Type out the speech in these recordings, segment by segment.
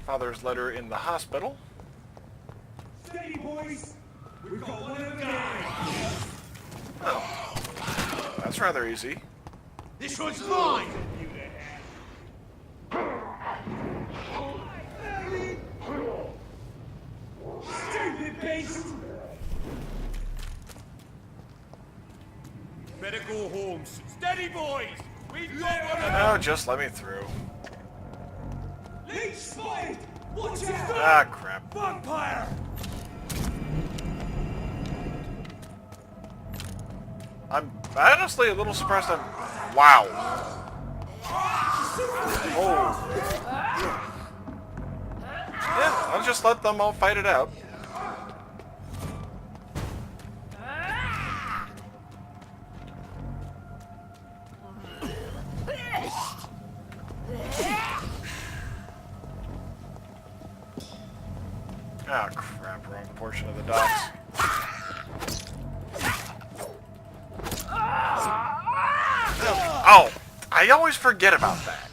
father's letter in the hospital. Steady, boys! We've got one of them. Oh, that's rather easy. This one's mine! Stupid beast! Better go home. Steady, boys! We've got one of them! Oh, just let me through. Leech spotted! Watch out! Ah, crap. Vampyr! I'm honestly a little surprised I'm... Wow. Oh. Yeah, I'll just let them all fight it out. Ah, crap, wrong portion of the docks. Oh, I always forget about that.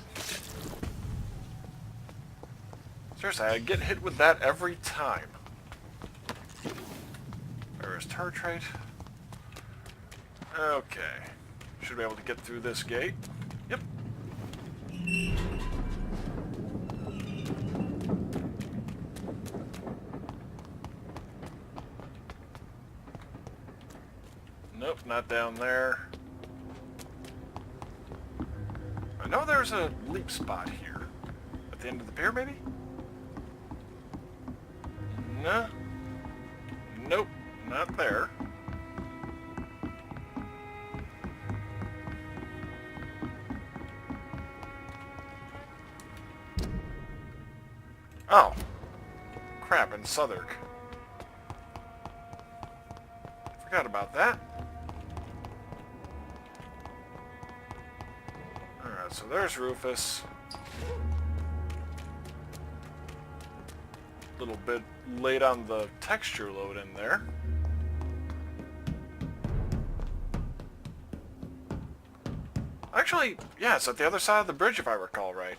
Seriously, I get hit with that every time. There is tartrate. Okay. Should be able to get through this gate. Yep. Nope, not down there. I know there's a leap spot here. At the end of the pier, maybe? No. Nope, not there. Oh. Crap, in Southwark. Forgot about that. Alright, so there's Rufus. A little bit late on the texture load in there. Actually, yeah, it's at the other side of the bridge if I recall right.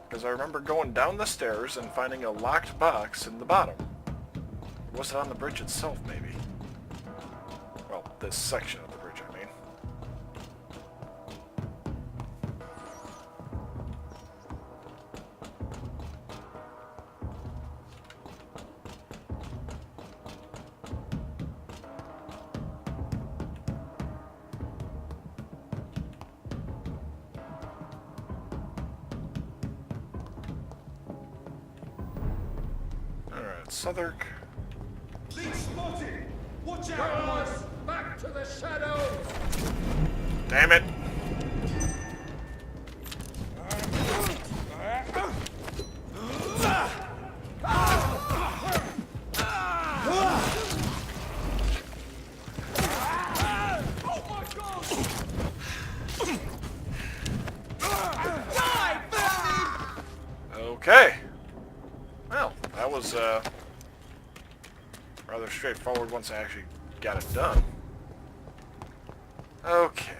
Because I remember going down the stairs and finding a locked box in the bottom. Or was it on the bridge itself, maybe? Well, this section of the bridge, I mean. Alright, Southwark. Leech spotted! Watch out, boys! Back to the shadows! Damn it! Okay. Well, that was rather straightforward once I actually got it done. Okay.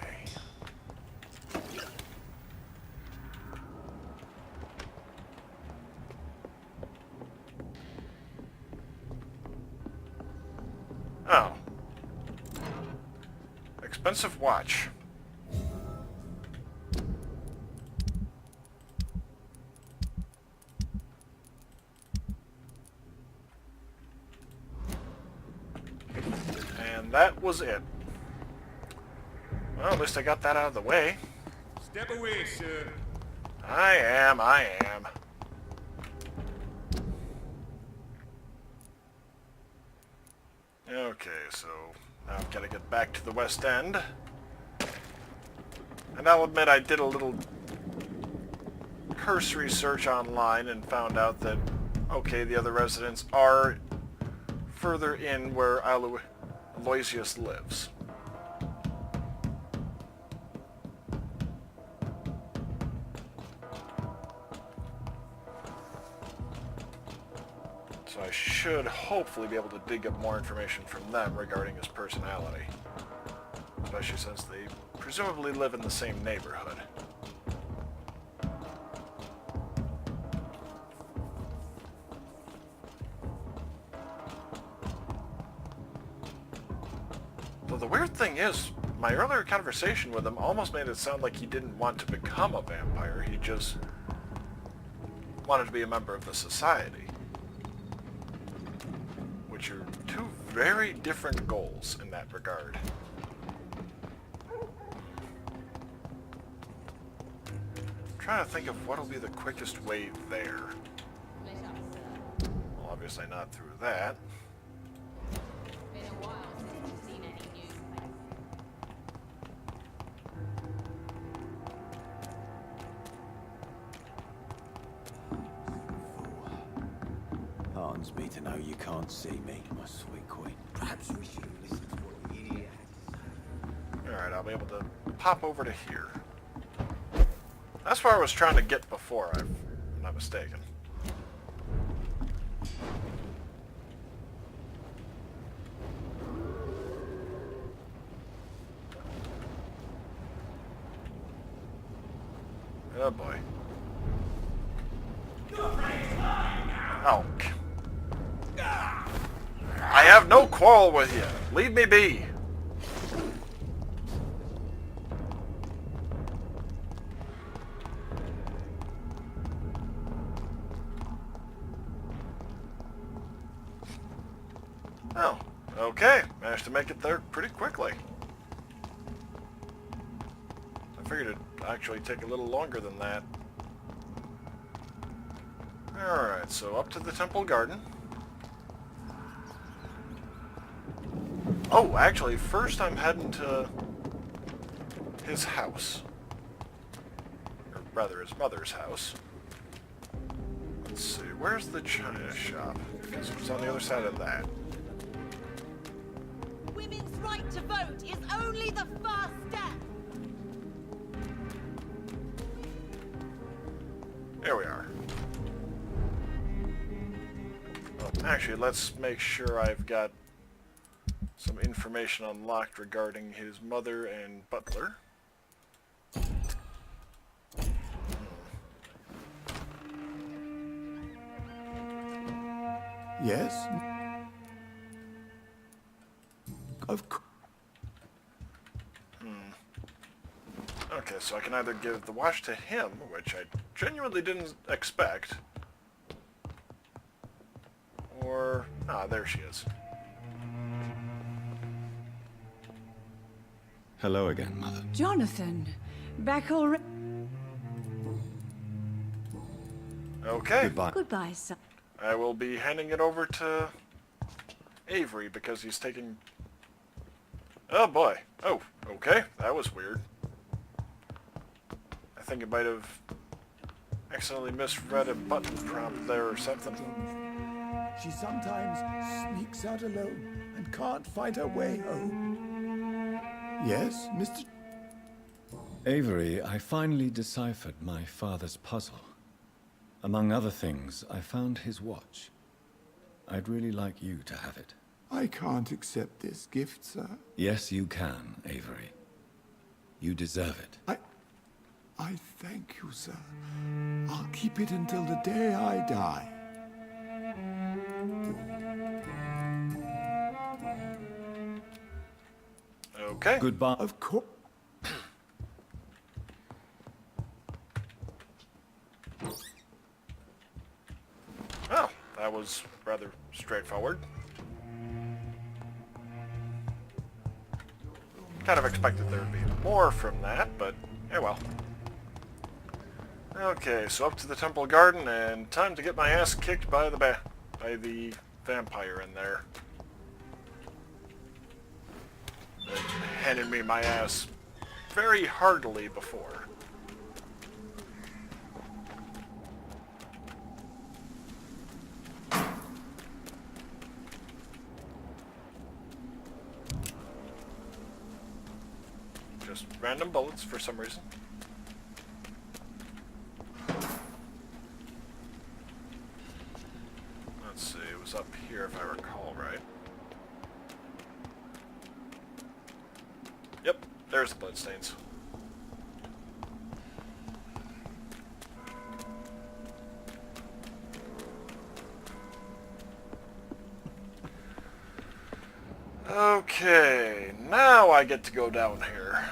Oh. Expensive watch. And that was it. Well, at least I got that out of the way. Step away, sir. I am. Okay, so now I've got to get back to the West End. And I'll admit I did a little cursory search online and found out that, okay, the other residents are further in where Aloysius lives. So I should hopefully be able to dig up more information from them regarding his personality. Especially since they presumably live in the same neighborhood. weird thing is, my earlier conversation with him almost made it sound like he didn't want to become a vampire. He just wanted to be a member of the society. Which are two very different goals in that regard. I'm trying to think of what'll be the quickest way there. Well, obviously not through that. Been a while since we've seen any news. Heartens me to know you can't see me, my sweet queen. Perhaps we should have listened to what the idiot had to say. Alright, I'll be able to pop over to here. That's where I was trying to get before, if I'm not mistaken. Oh boy. Oh. I have no quarrel with you. Leave me be. Oh, okay. Managed to make it there pretty quickly. I figured it'd actually take a little longer than that. Alright, so up to the temple garden. Oh, actually, first I'm heading to his house. Or rather, his mother's house. Let's see, where's the china shop? Because it was on the other side of that. Women's right to vote is only the first step. There we are. Well, actually, let's make sure I've got some information unlocked regarding his mother and butler. Yes? Of course. Okay, so I can either give the watch to him, which I genuinely didn't expect, or... ah, there she is. Hello again, Mother. Jonathan, back already? Okay, Goodbye. Goodbye, son. I will be handing it over to Avery because he's taking... oh boy. Oh, okay, that was weird. I think it might have accidentally misread a button prompt there or something. She sometimes sneaks out alone and can't find her way home. Yes, Mr. Avery, I finally deciphered my father's puzzle. Among other things, I found his watch. I'd really like you to have it. I can't accept this gift, sir. Yes, you can, Avery. You deserve it. I thank you, sir. I'll keep it until the day I die. Okay. Goodbye. Of course. Well, that was rather straightforward. Kind of expected there would be more from that, but yeah, well. Okay, so up to the temple garden, and time to get my ass kicked by the vampire in there. They handed me my ass very heartily before. Just random bullets for some reason. Let's see, it was up here if I recall right. Yep, there's the bloodstains. Okay, now I get to go down here.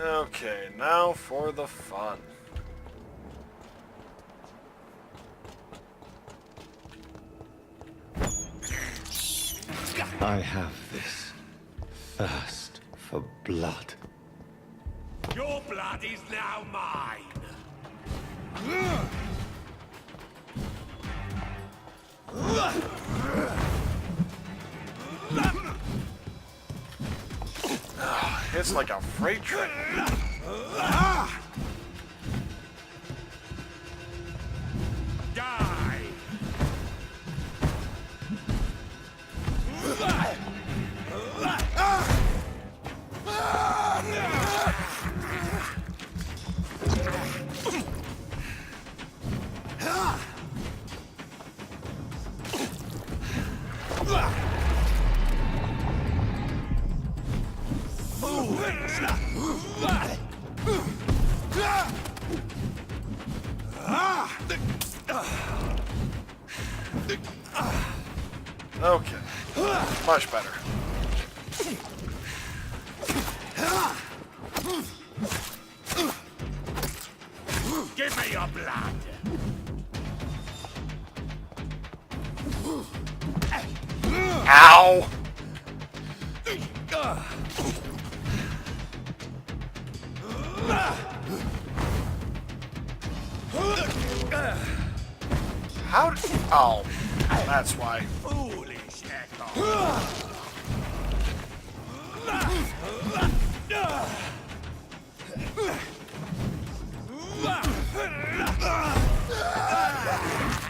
Okay, now for the fun. I have this thirst for blood. Your blood is now mine. It's like a freight train. Die. Okay, much better. Give me your blood. Ow! How did... Oh, that's why. Foolish echo.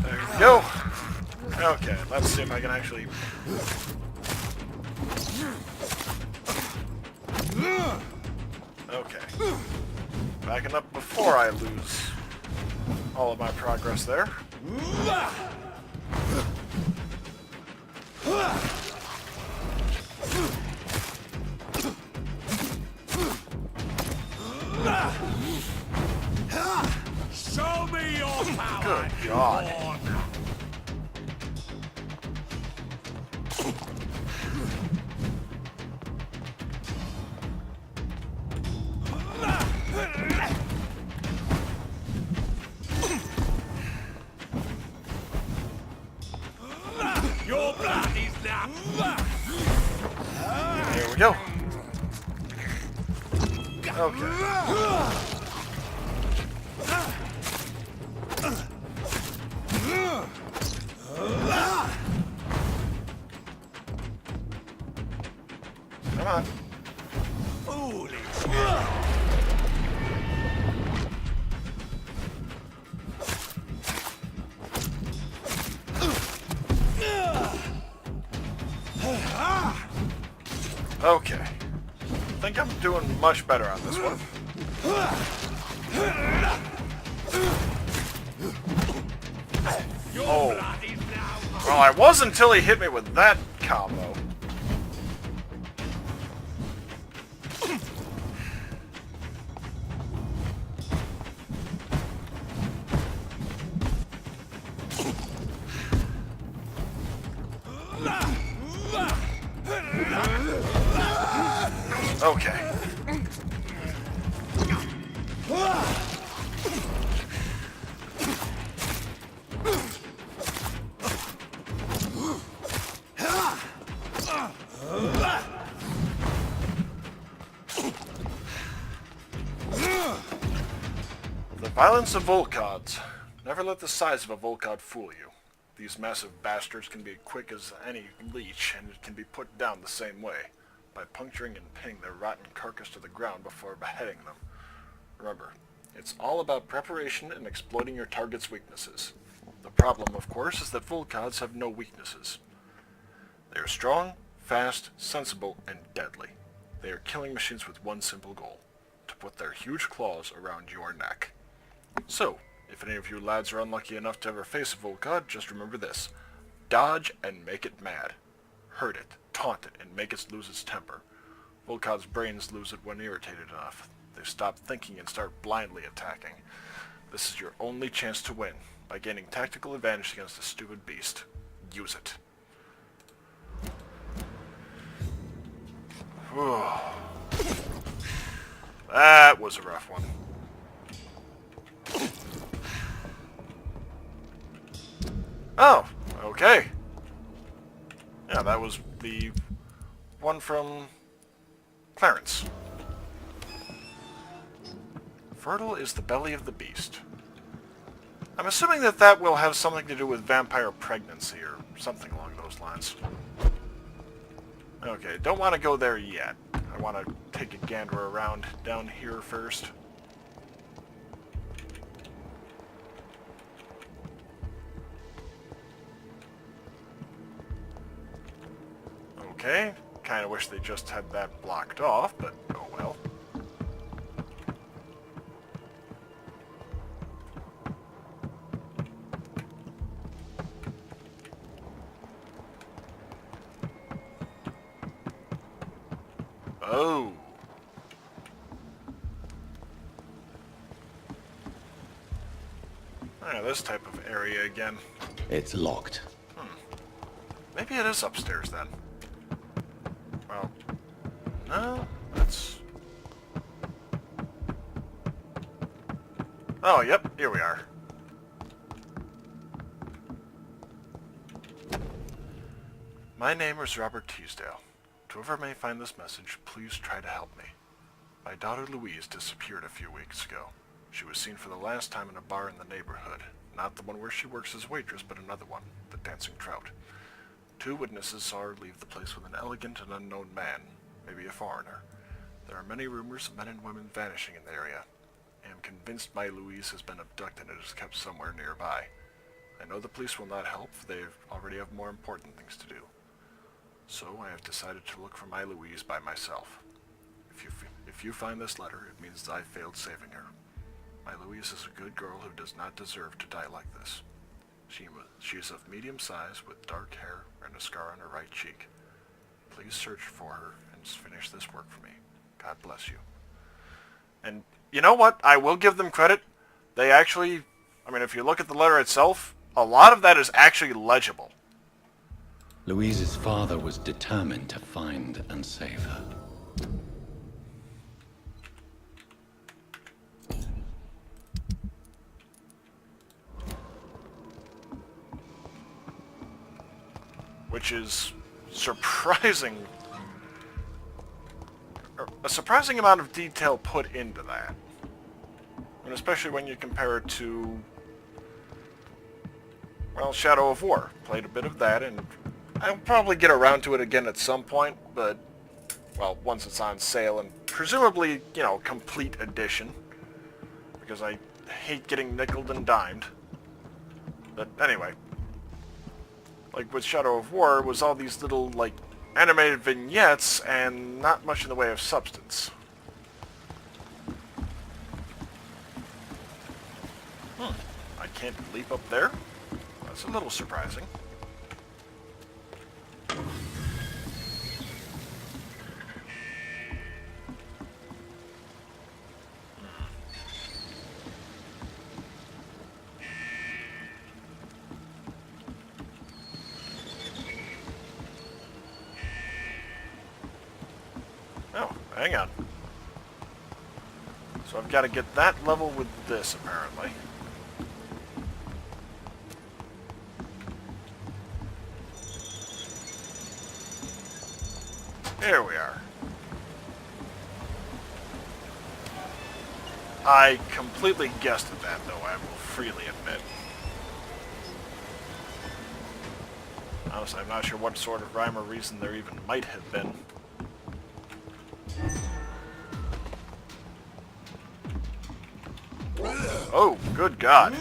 There we go. Okay, let's see if I can actually... Okay. Backing up before I lose all of my progress there. Show me your power. Good God. Your blood is now. There we go. Okay. Come on. Foolish. Okay. I think I'm doing much better on this one. Your Oh. blood is now mine. Well, I was until he hit me with that combo. Okay. The violence of Volcods. Never let the size of a Volcod fool you. These massive bastards can be quick as any leech, and it can be put down the same way, by puncturing and pinning their rotten carcass to the ground before beheading them. Remember, It's all about preparation and exploiting your target's weaknesses. The problem, of course, is that Volkods have no weaknesses. They are strong, fast, sensible, and deadly. They are killing machines with one simple goal: to put their huge claws around your neck. So, if any of you lads are unlucky enough to ever face a Volkod, just remember this: dodge and make it mad. Hurt it, taunt it, and make it lose its temper. Volkod's brains lose it when irritated enough. They stop thinking and start blindly attacking. This is your only chance to win, by gaining tactical advantage against a stupid beast. Use it. Whew. That was a rough one. Oh, okay. Yeah, that was the one from Clarence. Fertile is the belly of the beast. I'm assuming that that will have something to do with vampire pregnancy or something along those lines. Okay, don't want to go there yet. I want to take a gander around down here first. Okay, kind of wish they just had that blocked off, but oh well. Oh. Ah, this type of area again. It's locked. Maybe it is upstairs then. Well, no, that's... Oh, yep, here we are. My name is Robert Teasdale. To whoever may find this message, please try to help me. My daughter Louise disappeared a few weeks ago. She was seen for the last time in a bar in the neighborhood. Not the one where she works as waitress, but another one, the Dancing Trout. 2 witnesses saw her leave the place with an elegant and unknown man, maybe a foreigner. There are many rumors of men and women vanishing in the area. I am convinced my Louise has been abducted and is kept somewhere nearby. I know the police will not help, for they already have more important things to do. So I have decided to look for my Louise by myself. If you find this letter, it means that I failed saving her. My Louise is a good girl who does not deserve to die like this. She is of medium size, with dark hair and a scar on her right cheek. Please search for her and finish this work for me. God bless you. And you know what? I will give them credit. They actually, I mean, if you look at the letter itself, a lot of that is actually legible. Louise's father was determined to find and save her. Which is surprising. A surprising amount of detail put into that. And especially when you compare it to, well, Shadow of War. Played a bit of that, and I'll probably get around to it again at some point, but, well, once it's on sale, and presumably, you know, complete edition. Because I hate getting nickeled and dimed. But anyway. Like with Shadow of War, was all these little, like, animated vignettes and not much in the way of substance. I can't leap up there? That's a little surprising. Oh, hang on. So I've got to get that level with this, apparently. Here we are. I completely guessed at that, though, I will freely admit. Honestly, I'm not sure what sort of rhyme or reason there even might have been. Good God.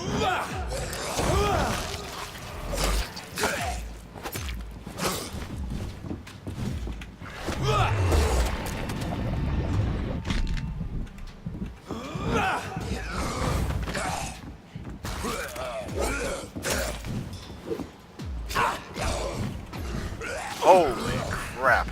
Holy crap.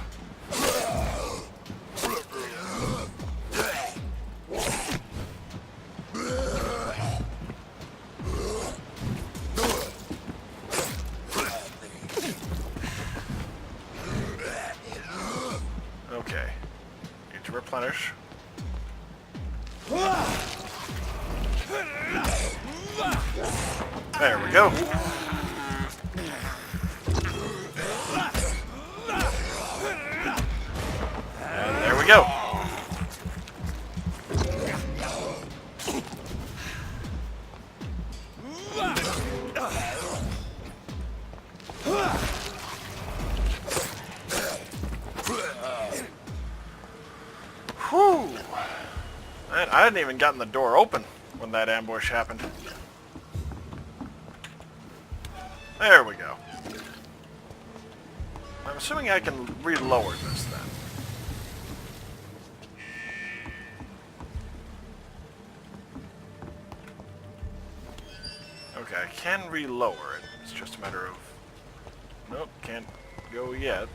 Okay. Need to replenish. There we go. And there we go. Whew. Man, I hadn't even gotten the door open when that ambush happened. There we go. I'm assuming I can re-lower this then. Okay, I can re-lower it. It's just a matter of... Nope, can't go yet.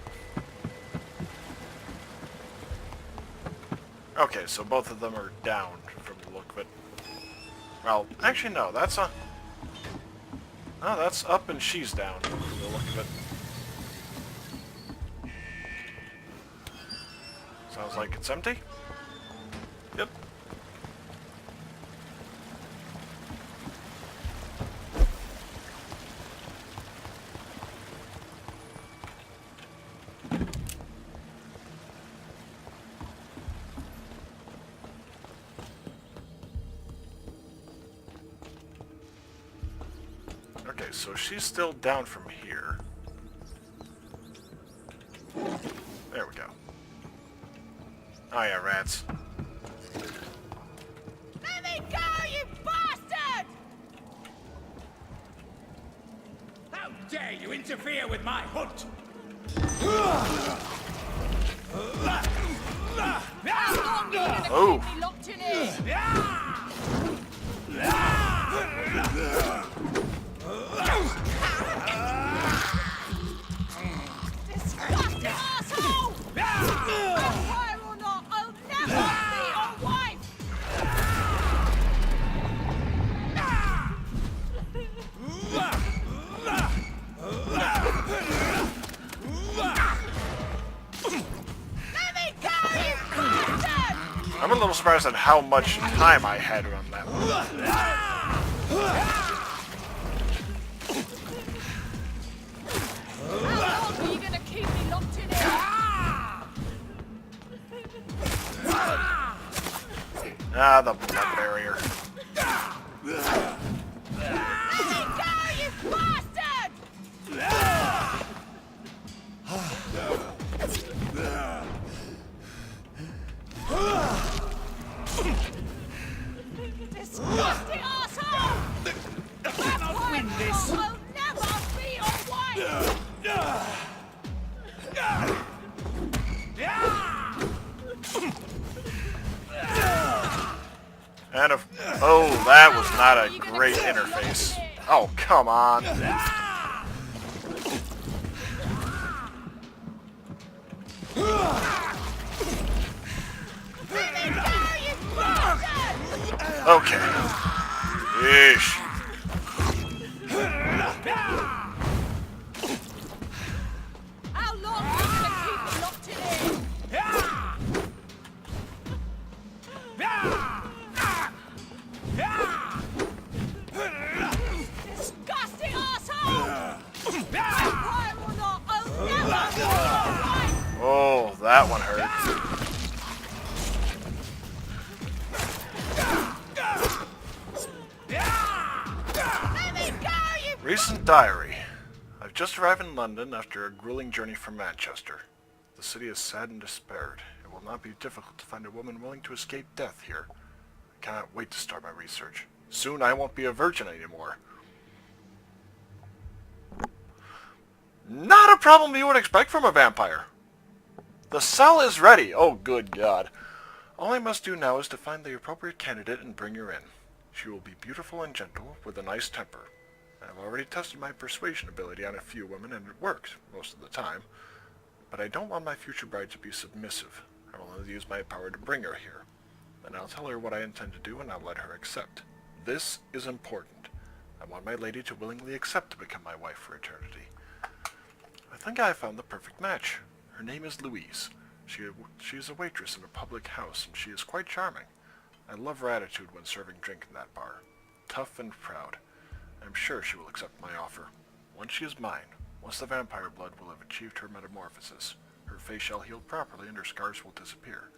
Okay, so both of them are down from the look of it. Well, actually no, that's a... No, that's up and she's down from the look of it. Sounds like it's empty. Yep. Okay, so she's still down from here. There we go. Oh yeah, rats. Let me go, you bastard! How dare you interfere with my hunt? How long are you gonna Oh. keep me locked in here? Disgusting asshole! Vampire or not, I'll never be your wife! Let me go, you bastard! I'm a little surprised at how much time I had on that one. How long are you gonna keep me locked in here? Ah, the blood barrier. Let me go, you bastard! Disgusting asshole! Cannot win this! I'll never be your wife! And if... Oh, that was not a great interface. Oh, come on. Let me go, you bastard! Okay. Yeesh. How long are you gonna keep me locked in here? Disgusting asshole! Vampire or not, I'll never be your wife! Oh, that one hurt. Let me go, you... Recent diary. I've just arrived in London after a grueling journey from Manchester. The city is sad and despaired. It will not be difficult to find a woman willing to escape death here. I cannot wait to start my research. Soon I won't be a virgin anymore. Not a problem you would expect from a vampire. The cell is ready. Oh, good God. All I must do now is to find the appropriate candidate and bring her in. She will be beautiful and gentle, with a nice temper. I have already tested my persuasion ability on a few women, and it worked, most of the time. But I don't want my future bride to be submissive. I will only use my power to bring her here. Then I'll tell her what I intend to do, and I'll let her accept. This is important. I want my lady to willingly accept to become my wife for eternity. I think I found the perfect match. Her name is Louise. She is a waitress in a public house, and she is quite charming. I love her attitude when serving drink in that bar. Tough and proud. I'm sure she will accept my offer. Once she is mine, once the vampire blood will have achieved her metamorphosis, her face shall heal properly and her scars will disappear.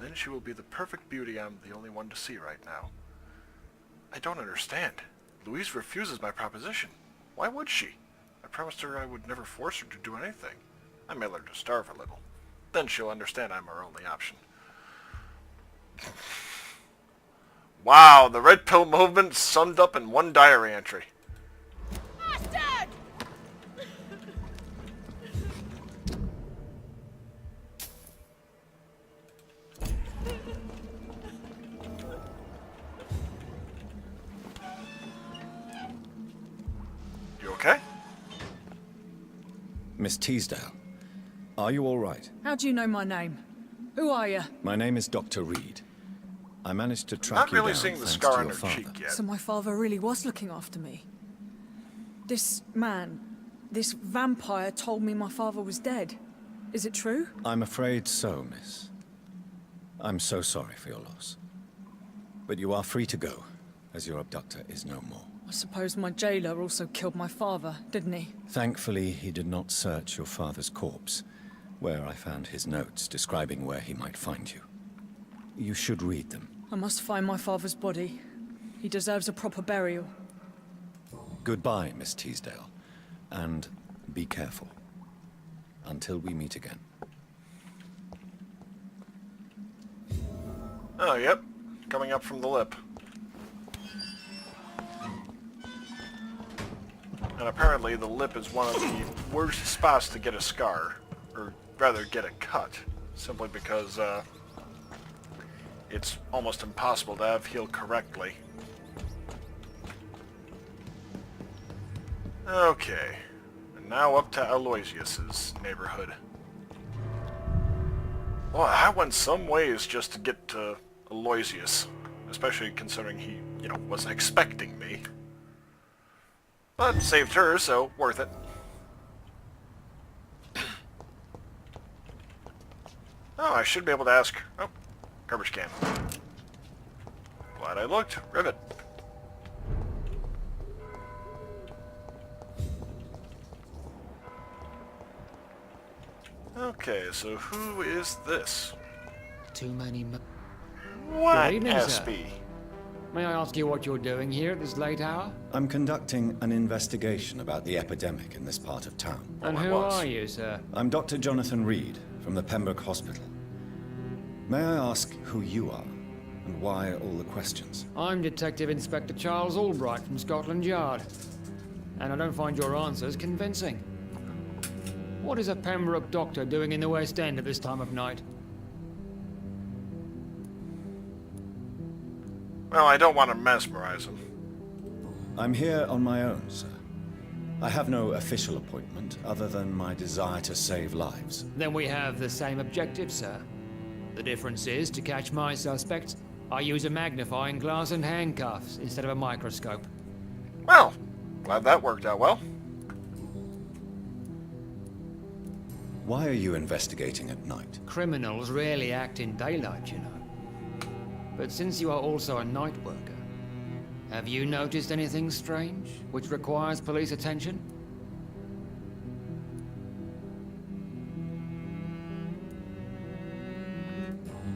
Then she will be the perfect beauty I'm the only one to see right now. I don't understand. Louise refuses my proposition. Why would she? I promised her I would never force her to do anything. I may let her starve a little. Then she'll understand I'm her only option. Wow, the red pill movement summed up in one diary entry. Bastard! You okay? Miss Teasdale, are you all right? How do you know my name? Who are you? My name is Dr. Reed. I managed to track Not you really down seeing the thanks scar to on your her father. cheek yet. So my father really was looking after me. This man, this vampire told me my father was dead. Is it true? I'm afraid so, miss. I'm so sorry for your loss. But you are free to go, as your abductor is no more. I suppose my jailer also killed my father, didn't he? Thankfully, he did not search your father's corpse, where I found his notes describing where he might find you. You should read them. I must find my father's body. He deserves a proper burial. Goodbye, Miss Teasdale. And be careful. Until we meet again. Oh, yep. Coming up from the lip. And apparently the lip is one of the worst spots to get a scar. Or rather, get a cut. Simply because, it's almost impossible to have healed correctly. Okay. And now up to Aloysius's neighborhood. Well, that went some ways just to get to Aloysius. Especially considering he, wasn't expecting me. But saved her, so worth it. Oh, I should be able to ask... Oh, garbage can. Glad I looked. Rivet. Okay, so who is this? Too many What, Good evening, sir. SB? May I ask you what you're doing here at this late hour? I'm conducting an investigation about the epidemic in this part of town. And I who was. are you, sir? I'm Dr. Jonathan Reed from the Pembroke Hospital. May I ask who you are and why all the questions? I'm Detective Inspector Charles Albright from Scotland Yard. And I don't find your answers convincing. What is a Pembroke doctor doing in the West End at this time of night? Well, I don't want to mesmerize him. I'm here on my own, sir. I have no official appointment other than my desire to save lives. Then we have the same objective, sir. The difference is, to catch my suspects, I use a magnifying glass and handcuffs instead of a microscope. Well, glad that worked out well. Why are you investigating at night? Criminals rarely act in daylight, you know. But since you are also a night worker, have you noticed anything strange which requires police attention?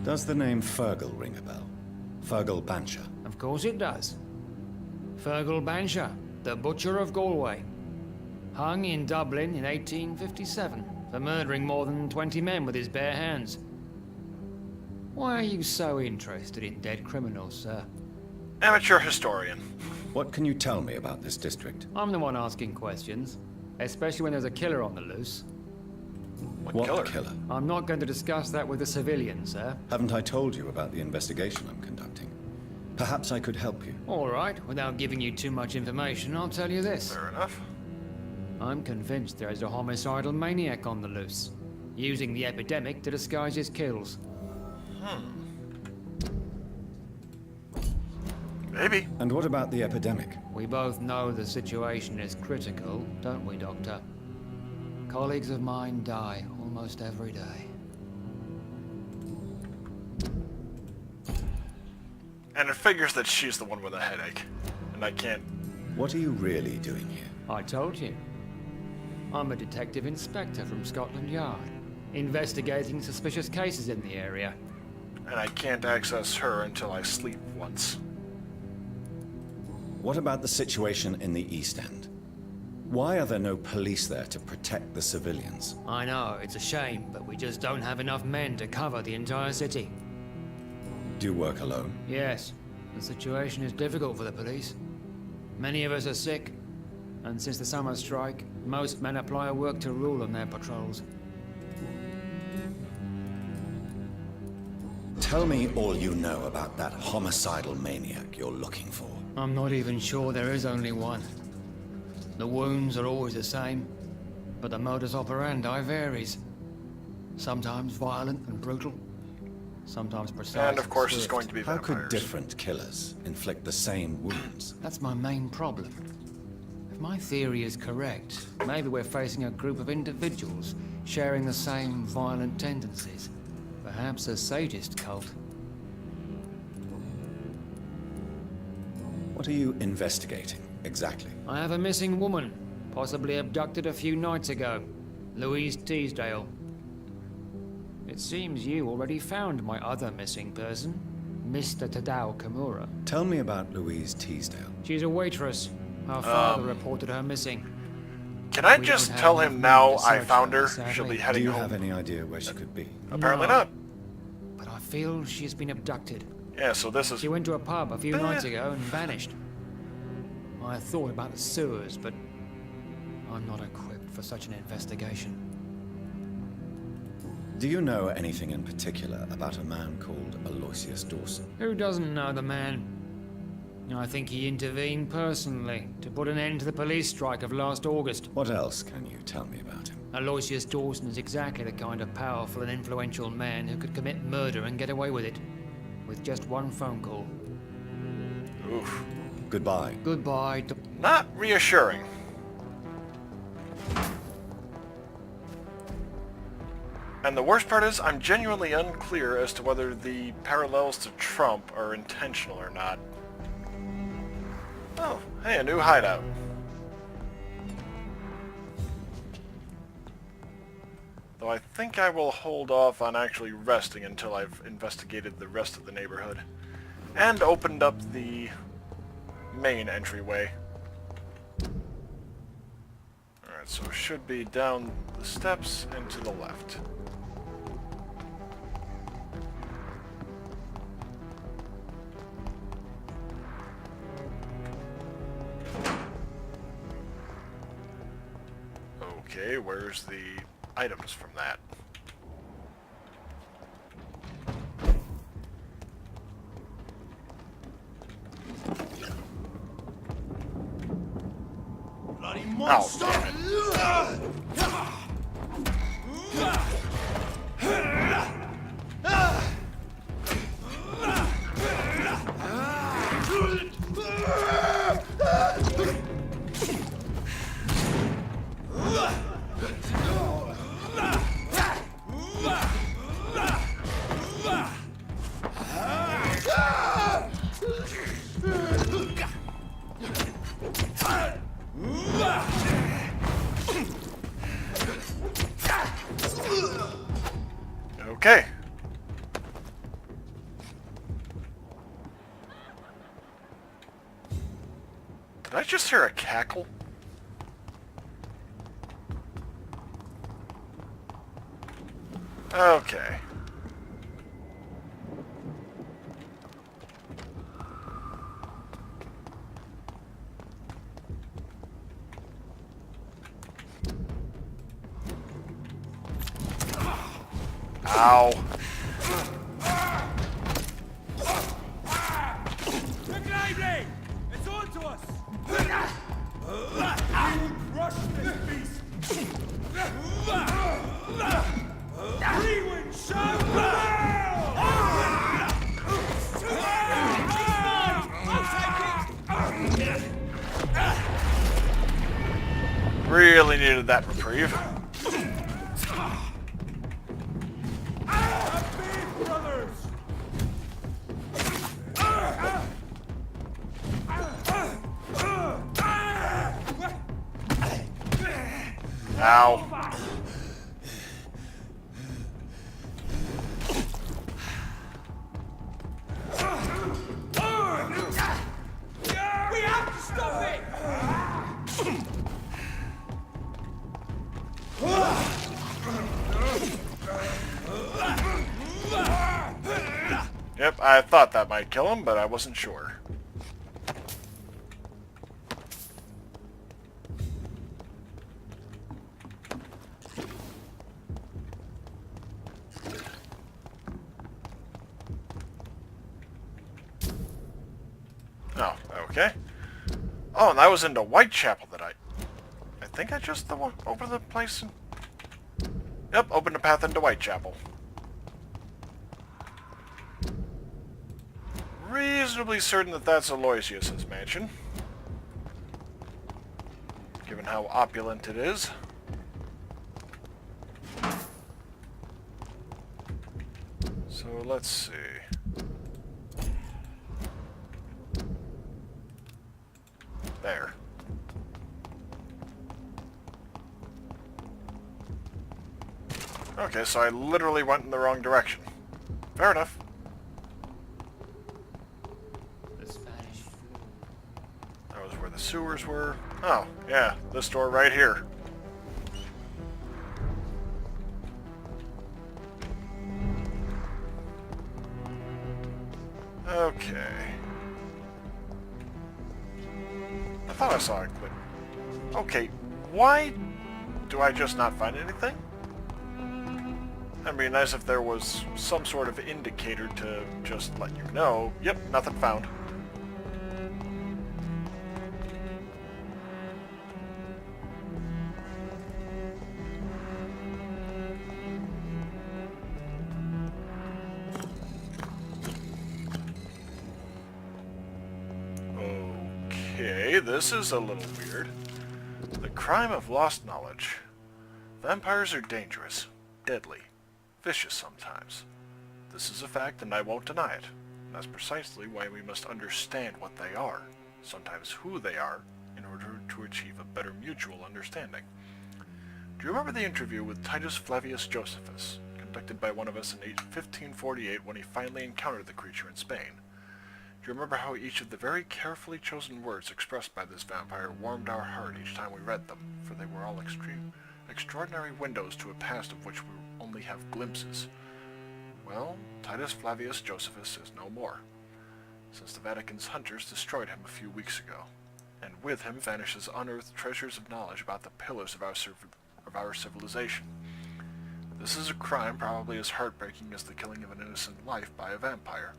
Does the name Fergal ring a bell? Fergal Bancher. Of course it does. Fergal Bancher, the Butcher of Galway. Hung in Dublin in 1857 for murdering more than 20 men with his bare hands. Why are you so interested in dead criminals, sir? Amateur historian. What can you tell me about this district? I'm the one asking questions, especially when there's a killer on the loose. What killer? I'm not going to discuss that with the civilians, sir. Haven't I told you about the investigation I'm conducting? Perhaps I could help you. All right, without giving you too much information, I'll tell you this. Fair enough. I'm convinced there is a homicidal maniac on the loose, using the epidemic to disguise his kills. Maybe. And what about the epidemic? We both know the situation is critical, don't we, Doctor? Colleagues of mine die almost every day. And it figures that she's the one with a headache. And I can't... What are you really doing here? I told you. I'm a detective inspector from Scotland Yard, investigating suspicious cases in the area. And I can't access her until I sleep once. What about the situation in the East End? Why are there no police there to protect the civilians? I know, it's a shame, but we just don't have enough men to cover the entire city. Do you work alone? Yes, the situation is difficult for the police. Many of us are sick, and since the summer strike, most men apply a work to rule on their patrols. Tell me all you know about that homicidal maniac you're looking for. I'm not even sure there is only one. The wounds are always the same, but the modus operandi varies. Sometimes violent and brutal, sometimes precise And of course it's swift. going to be How vampires. could different killers inflict the same wounds? That's my main problem. If my theory is correct, maybe we're facing a group of individuals sharing the same violent tendencies. Perhaps a sadist cult. What are you investigating, exactly? I have a missing woman, possibly abducted a few nights ago. Louise Teasdale. It seems you already found my other missing person, Mr. Tadao Kimura. Tell me about Louise Teasdale. She's a waitress. Her father reported her missing. Can I We just don't tell have him enough now men to I search found for her? her, sadly. She'll be Do heading you home. have any idea where she could be? Apparently No. not. But I feel she's been abducted. Yeah, so this is... She went to a pub a few nights ago and vanished. I thought about the sewers, but I'm not equipped for such an investigation. Do you know anything in particular about a man called Aloysius Dawson? Who doesn't know the man? I think he intervened personally to put an end to the police strike of last August. What else can you tell me about him? Aloysius Dawson is exactly the kind of powerful and influential man who could commit murder and get away with it. With just one phone call. Oof. Goodbye. Goodbye, Not reassuring. And the worst part is, I'm genuinely unclear as to whether the parallels to Trump are intentional or not. Oh, hey, a new hideout. Though I think I will hold off on actually resting until I've investigated the rest of the neighborhood. And opened up the main entryway. Alright, so it should be down the steps and to the left. Okay, where's the items from that? Bloody Oh, monster! damn it. Okay. Did I just hear a cackle? Okay. Ow. Quick, lively! It's on to us! You crush this beast! Rewind shall prevail! Really needed that reprieve. Vampyr brothers! Ow. We have to stop it! Yep, I thought that might kill him, but I wasn't sure. Oh, okay. Oh, and that was into Whitechapel that I think I just opened the place and... Yep, opened a path into Whitechapel. Reasonably certain that that's Aloysius' mansion, given how opulent it is. So let's see. There. Okay, so I literally went in the wrong direction. Fair enough. That was where the sewers were. Oh, yeah, this door right here. Okay. I thought I saw it, but... Okay, why do I just not find anything? That'd be nice if there was some sort of indicator to just let you know, yep, nothing found. Okay, this is a little weird. The crime of lost knowledge. Vampires are dangerous, deadly, vicious sometimes. This is a fact and I won't deny it. And that's precisely why we must understand what they are, sometimes who they are, in order to achieve a better mutual understanding. Do you remember the interview with Titus Flavius Josephus, conducted by one of us in 1548 when he finally encountered the creature in Spain? Do you remember how each of the very carefully chosen words expressed by this vampire warmed our heart each time we read them, for they were all extraordinary windows to a past of which we only have glimpses? Well, Titus Flavius Josephus is no more, since the Vatican's hunters destroyed him a few weeks ago, and with him vanishes unearthed treasures of knowledge about the pillars of our civilization. This is a crime probably as heartbreaking as the killing of an innocent life by a vampire.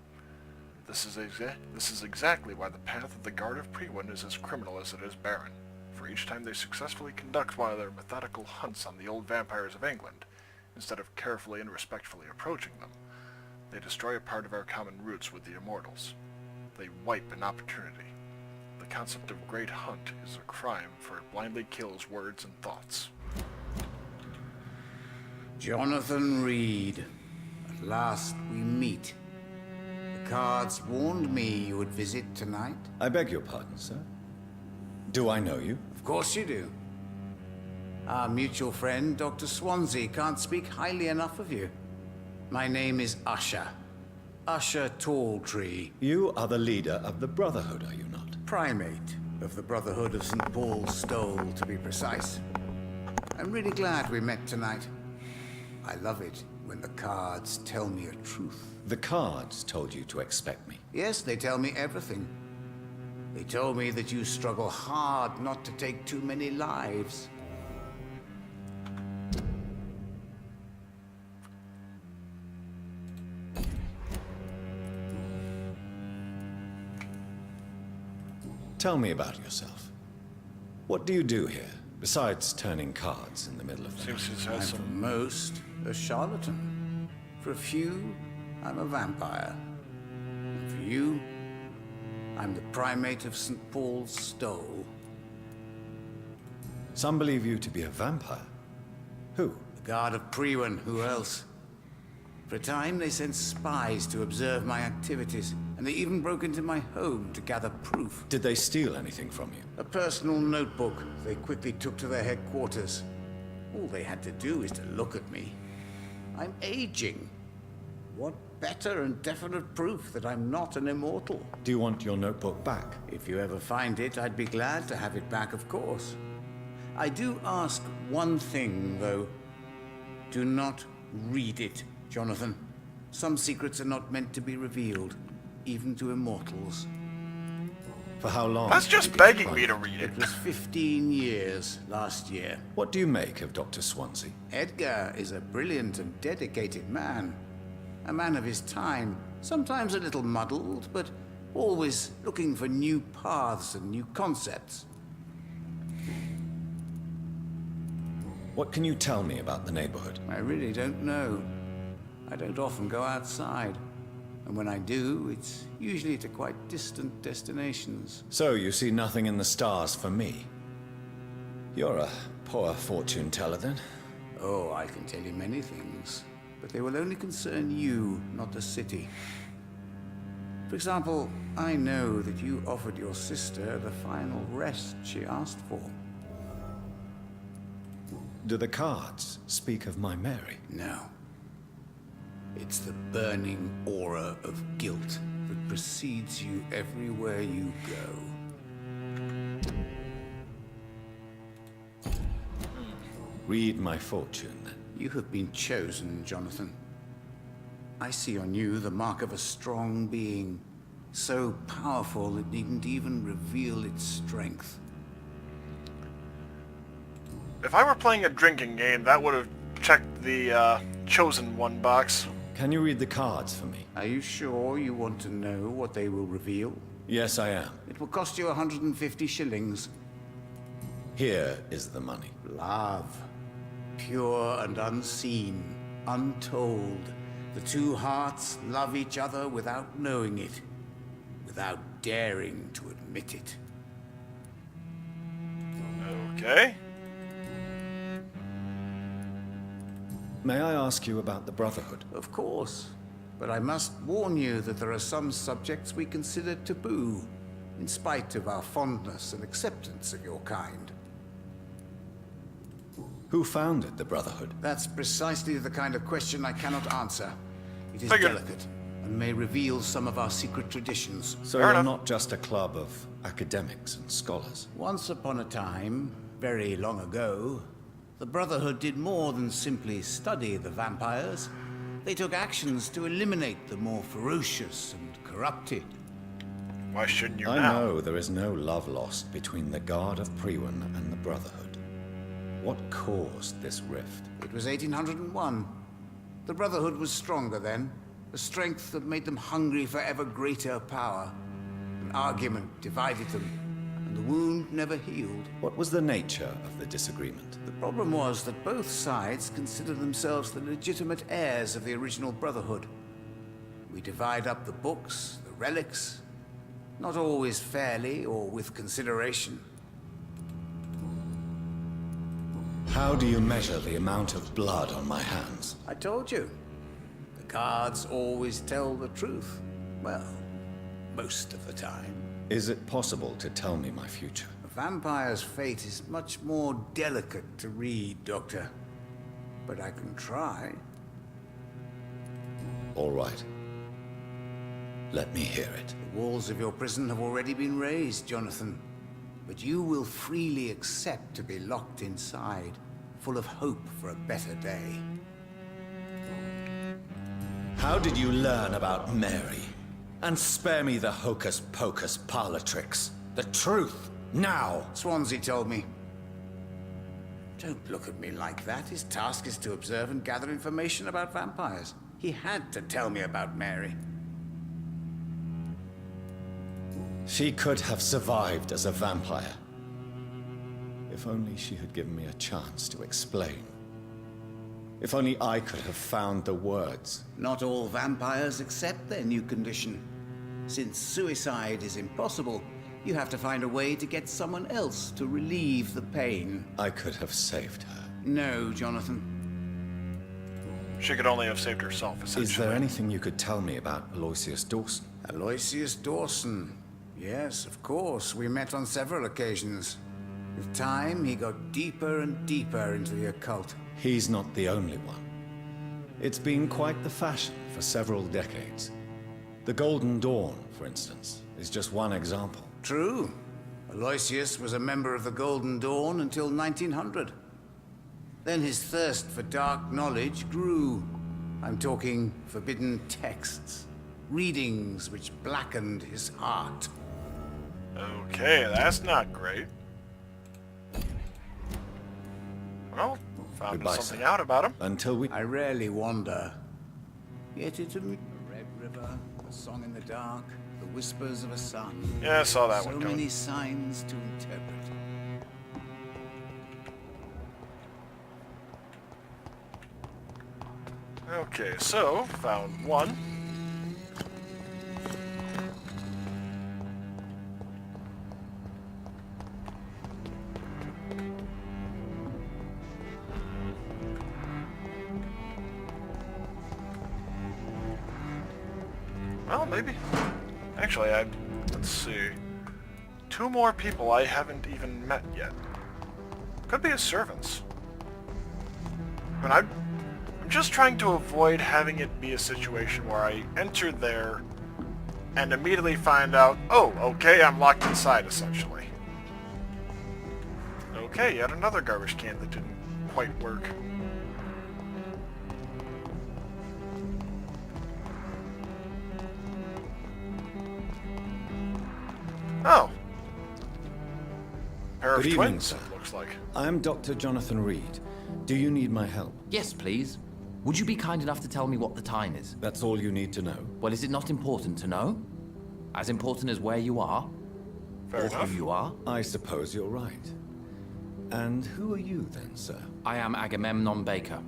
This is exactly why the path of the Guard of Priwen is as criminal as it is barren, for each time they successfully conduct one of their methodical hunts on the old vampires of England, instead of carefully and respectfully approaching them, they destroy a part of our common roots with the immortals. They wipe an opportunity. The concept of great hunt is a crime, for it blindly kills words and thoughts. Jonathan Reed. At last we meet. The cards warned me you would visit tonight. I beg your pardon, sir. Do I know you? Of course you do. Our mutual friend, Dr. Swansea, can't speak highly enough of you. My name is Usher. Usher Talltree. You are the leader of the Brotherhood, are you not? Primate of the Brotherhood of St. Paul's Stole, to be precise. I'm really glad we met tonight. I love it when the cards tell me a truth. The cards told you to expect me. Yes, they tell me everything. They told me that you struggle hard not to take too many lives. Tell me about yourself. What do you do here, besides turning cards in the middle of the night? Seems he I'm has for some... most a charlatan. For a few, I'm a vampire. And for you, I'm the primate of St. Paul's Stole. Some believe you to be a vampire. Who? The guard of Priwen, who else? For a time, they sent spies to observe my activities, and they even broke into my home to gather proof. Did they steal anything from you? A personal notebook they quickly took to their headquarters. All they had to do is to look at me. I'm aging. What better and definite proof that I'm not an immortal? Do you want your notebook back? If you ever find it, I'd be glad to have it back, of course. I do ask one thing, though. Do not read it, Jonathan. Some secrets are not meant to be revealed, even to immortals. For how long? That's just begging me to read it. It was 15 years last year. What do you make of Dr. Swansea? Edgar is a brilliant and dedicated man. A man of his time, sometimes a little muddled, but always looking for new paths and new concepts. What can you tell me about the neighborhood? I really don't know. I don't often go outside. And when I do, it's usually to quite distant destinations. So you see nothing in the stars for me? You're a poor fortune teller, then? Oh, I can tell you many things. But they will only concern you, not the city. For example, I know that you offered your sister the final rest she asked for. Do the cards speak of my Mary? No. It's the burning aura of guilt that precedes you everywhere you go. Read my fortune, then. You have been chosen, Jonathan. I see on you the mark of a strong being, so powerful it needn't even reveal its strength. If I were playing a drinking game, that would have checked the chosen one box. Can you read the cards for me? Are you sure you want to know what they will reveal? Yes, I am. It will cost you 150 shillings. Here is the money. Love. Pure and unseen, untold. The two hearts love each other without knowing it, without daring to admit it. Okay. May I ask you about the Brotherhood? Of course. But I must warn you that there are some subjects we consider taboo, in spite of our fondness and acceptance of your kind. Who founded the Brotherhood? That's precisely the kind of question I cannot answer. It is Figured. delicate, and may reveal some of our secret traditions. So Fair you're enough. not just a club of academics and scholars. Once upon a time, very long ago, the Brotherhood did more than simply study the vampires. They took actions to eliminate the more ferocious and corrupted. Why shouldn't you I now? know there is no love lost between the Guard of Priwen and the Brotherhood. What caused this rift? It was 1801. The Brotherhood was stronger then, a strength that made them hungry for ever greater power. An argument divided them, and the wound never healed. What was the nature of the disagreement? The problem was that both sides considered themselves the legitimate heirs of the original Brotherhood. We divide up the books, the relics, not always fairly or with consideration. How do you measure the amount of blood on my hands? I told you. The cards always tell the truth. Well, most of the time. Is it possible to tell me my future? A vampire's fate is much more delicate to read, Doctor. But I can try. All right. Let me hear it. The walls of your prison have already been raised, Jonathan. But you will freely accept to be locked inside, full of hope for a better day. How did you learn about Mary? And spare me the hocus-pocus parlor tricks. The truth, now! Swansea told me. Don't look at me like that. His task is to observe and gather information about vampires. He had to tell me about Mary. She could have survived as a vampire. If only she had given me a chance to explain. If only I could have found the words. Not all vampires accept their new condition. Since suicide is impossible, you have to find a way to get someone else to relieve the pain. I could have saved her. No, Jonathan. She could only have saved herself, essentially. Is there anything you could tell me about Aloysius Dawson? Aloysius Dawson. Yes, of course. We met on several occasions. With time, he got deeper and deeper into the occult. He's not the only one. It's been quite the fashion for several decades. The Golden Dawn, for instance, is just one example. True. Aloysius was a member of the Golden Dawn until 1900. Then his thirst for dark knowledge grew. I'm talking forbidden texts, readings which blackened his heart. Okay, that's not great. Well, found Goodbye, something sir. out about him. Until we... I rarely wander. Yet it a red river, a song in the dark, the whispers of a sun. Yeah, I saw that so one coming. many signs to interpret. Okay, so, found one. Well, maybe. Actually, let's see. 2 more people I haven't even met yet. Could be his servants. But I'm just trying to avoid having it be a situation where I enter there and immediately find out, oh, okay, I'm locked inside, essentially. Okay, yet another garbage can that didn't quite work. Oh. Pair of Good evening, twins, sir. it looks like. I'm Dr. Jonathan Reed. Do you need my help? Yes, please. Would you be kind enough to tell me what the time is? That's all you need to know. Well, is it not important to know? As important as where you are? Fair or enough. who you are? I suppose you're right. And who are you then, sir? I am Agamemnon Baker.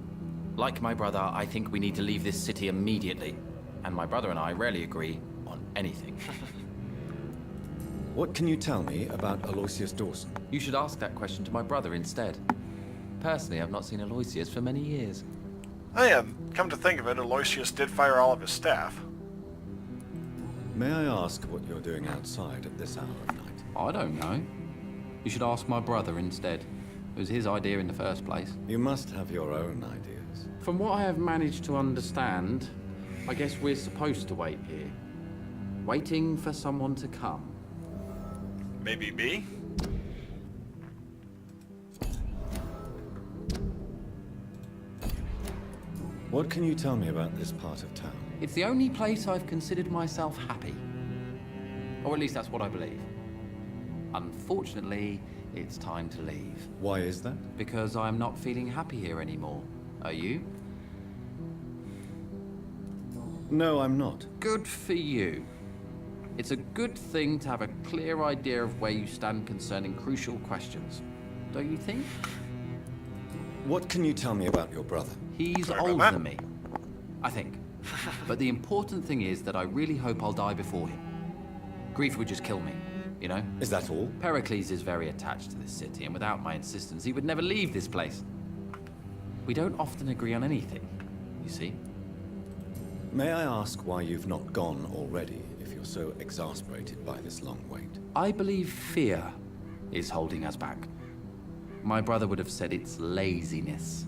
Like my brother, I think we need to leave this city immediately. And my brother and I rarely agree on anything. What can you tell me about Aloysius Dawson? You should ask that question to my brother instead. Personally, I've not seen Aloysius for many years. Oh yeah, come to think of it, Aloysius did fire all of his staff. May I ask what you're doing outside at this hour of night? I don't know. You should ask my brother instead. It was his idea in the first place. You must have your own ideas. From what I have managed to understand, I guess we're supposed to wait here. Waiting for someone to come. Maybe me? What can you tell me about this part of town? It's the only place I've considered myself happy. Or at least that's what I believe. Unfortunately, it's time to leave. Why is that? Because I'm not feeling happy here anymore. Are you? No, I'm not. Good for you. It's a good thing to have a clear idea of where you stand concerning crucial questions. Don't you think? What can you tell me about your brother? He's Sorry about older that. than me. I think. But the important thing is that I really hope I'll die before him. Grief would just kill me, you know? Is that all? Pericles is very attached to this city, and without my insistence, he would never leave this place. We don't often agree on anything, you see? May I ask why you've not gone already, if you're so exasperated by this long wait? I believe fear is holding us back. My brother would have said it's laziness,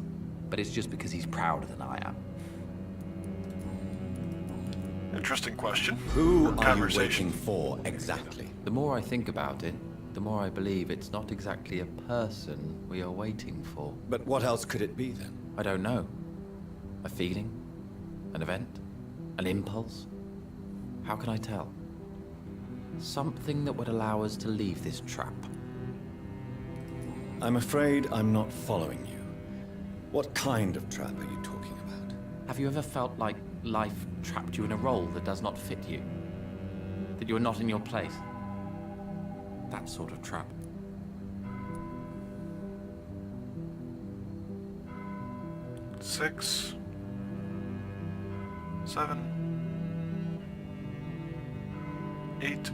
but it's just because he's prouder than I am. Interesting question. Who Or are you conversation. waiting for, exactly? The more I think about it, the more I believe it's not exactly a person we are waiting for. But what else could it be, then? I don't know. A feeling? An event? An impulse? How can I tell? Something that would allow us to leave this trap. I'm afraid I'm not following you. What kind of trap are you talking about? Have you ever felt like life trapped you in a role that does not fit you? That you are not in your place? That sort of trap. Six, 7, 8,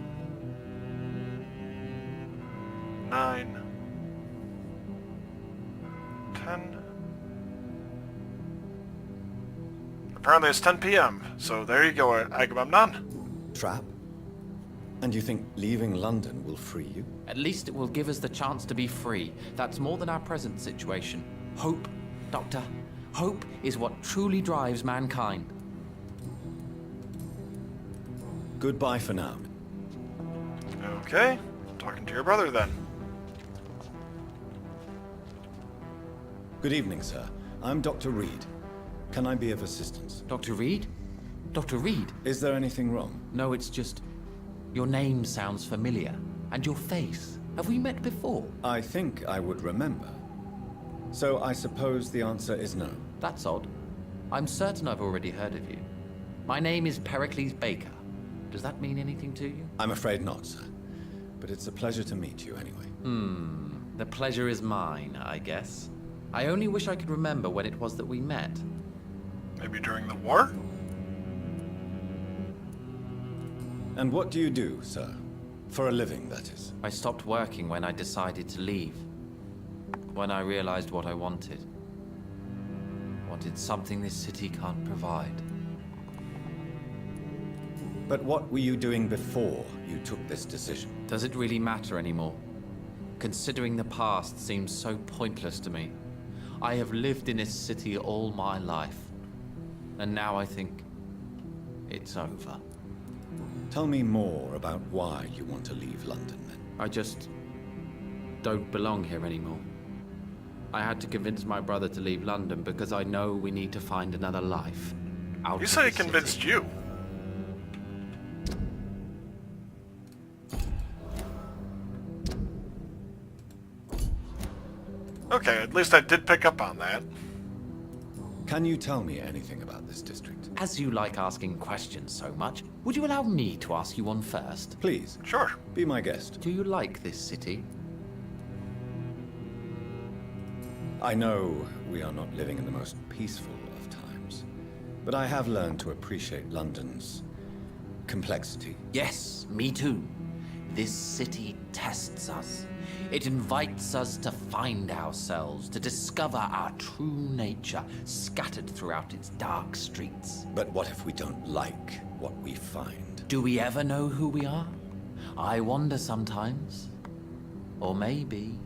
9, 10. Apparently it's 10 p.m., so there you go, Agamemnon. Trap? And you think leaving London will free you? At least it will give us the chance to be free. That's more than our present situation. Hope, Doctor. Hope is what truly drives mankind. Goodbye for now. Okay, talking to your brother then. Good evening, sir. I'm Dr. Reed. Can I be of assistance? Dr. Reed? Dr. Reed? Is there anything wrong? No, it's just... your name sounds familiar. And your face. Have we met before? I think I would remember. So I suppose the answer is no. That's odd. I'm certain I've already heard of you. My name is Pericles Baker. Does that mean anything to you? I'm afraid not, sir. But it's a pleasure to meet you anyway. The pleasure is mine, I guess. I only wish I could remember when it was that we met. Maybe during the war? And what do you do, sir? For a living, that is. I stopped working when I decided to leave. When I realized what I wanted. Wanted something this city can't provide. But what were you doing before you took this decision? Does it really matter anymore? Considering the past seems so pointless to me. I have lived in this city all my life. And now I think it's over. Tell me more about why you want to leave London, then. I just don't belong here anymore. I had to convince my brother to leave London because I know we need to find another life. You said he convinced you. Okay, at least I did pick up on that. Can you tell me anything about this district? As you like asking questions so much, would you allow me to ask you one first? Please, Sure. be my guest. Do you like this city? I know we are not living in the most peaceful of times, but I have learned to appreciate London's complexity. Yes, me too. This city tests us. It invites us to find ourselves, to discover our true nature scattered throughout its dark streets. But what if we don't like what we find? Do we ever know who we are? I wonder sometimes. Or maybe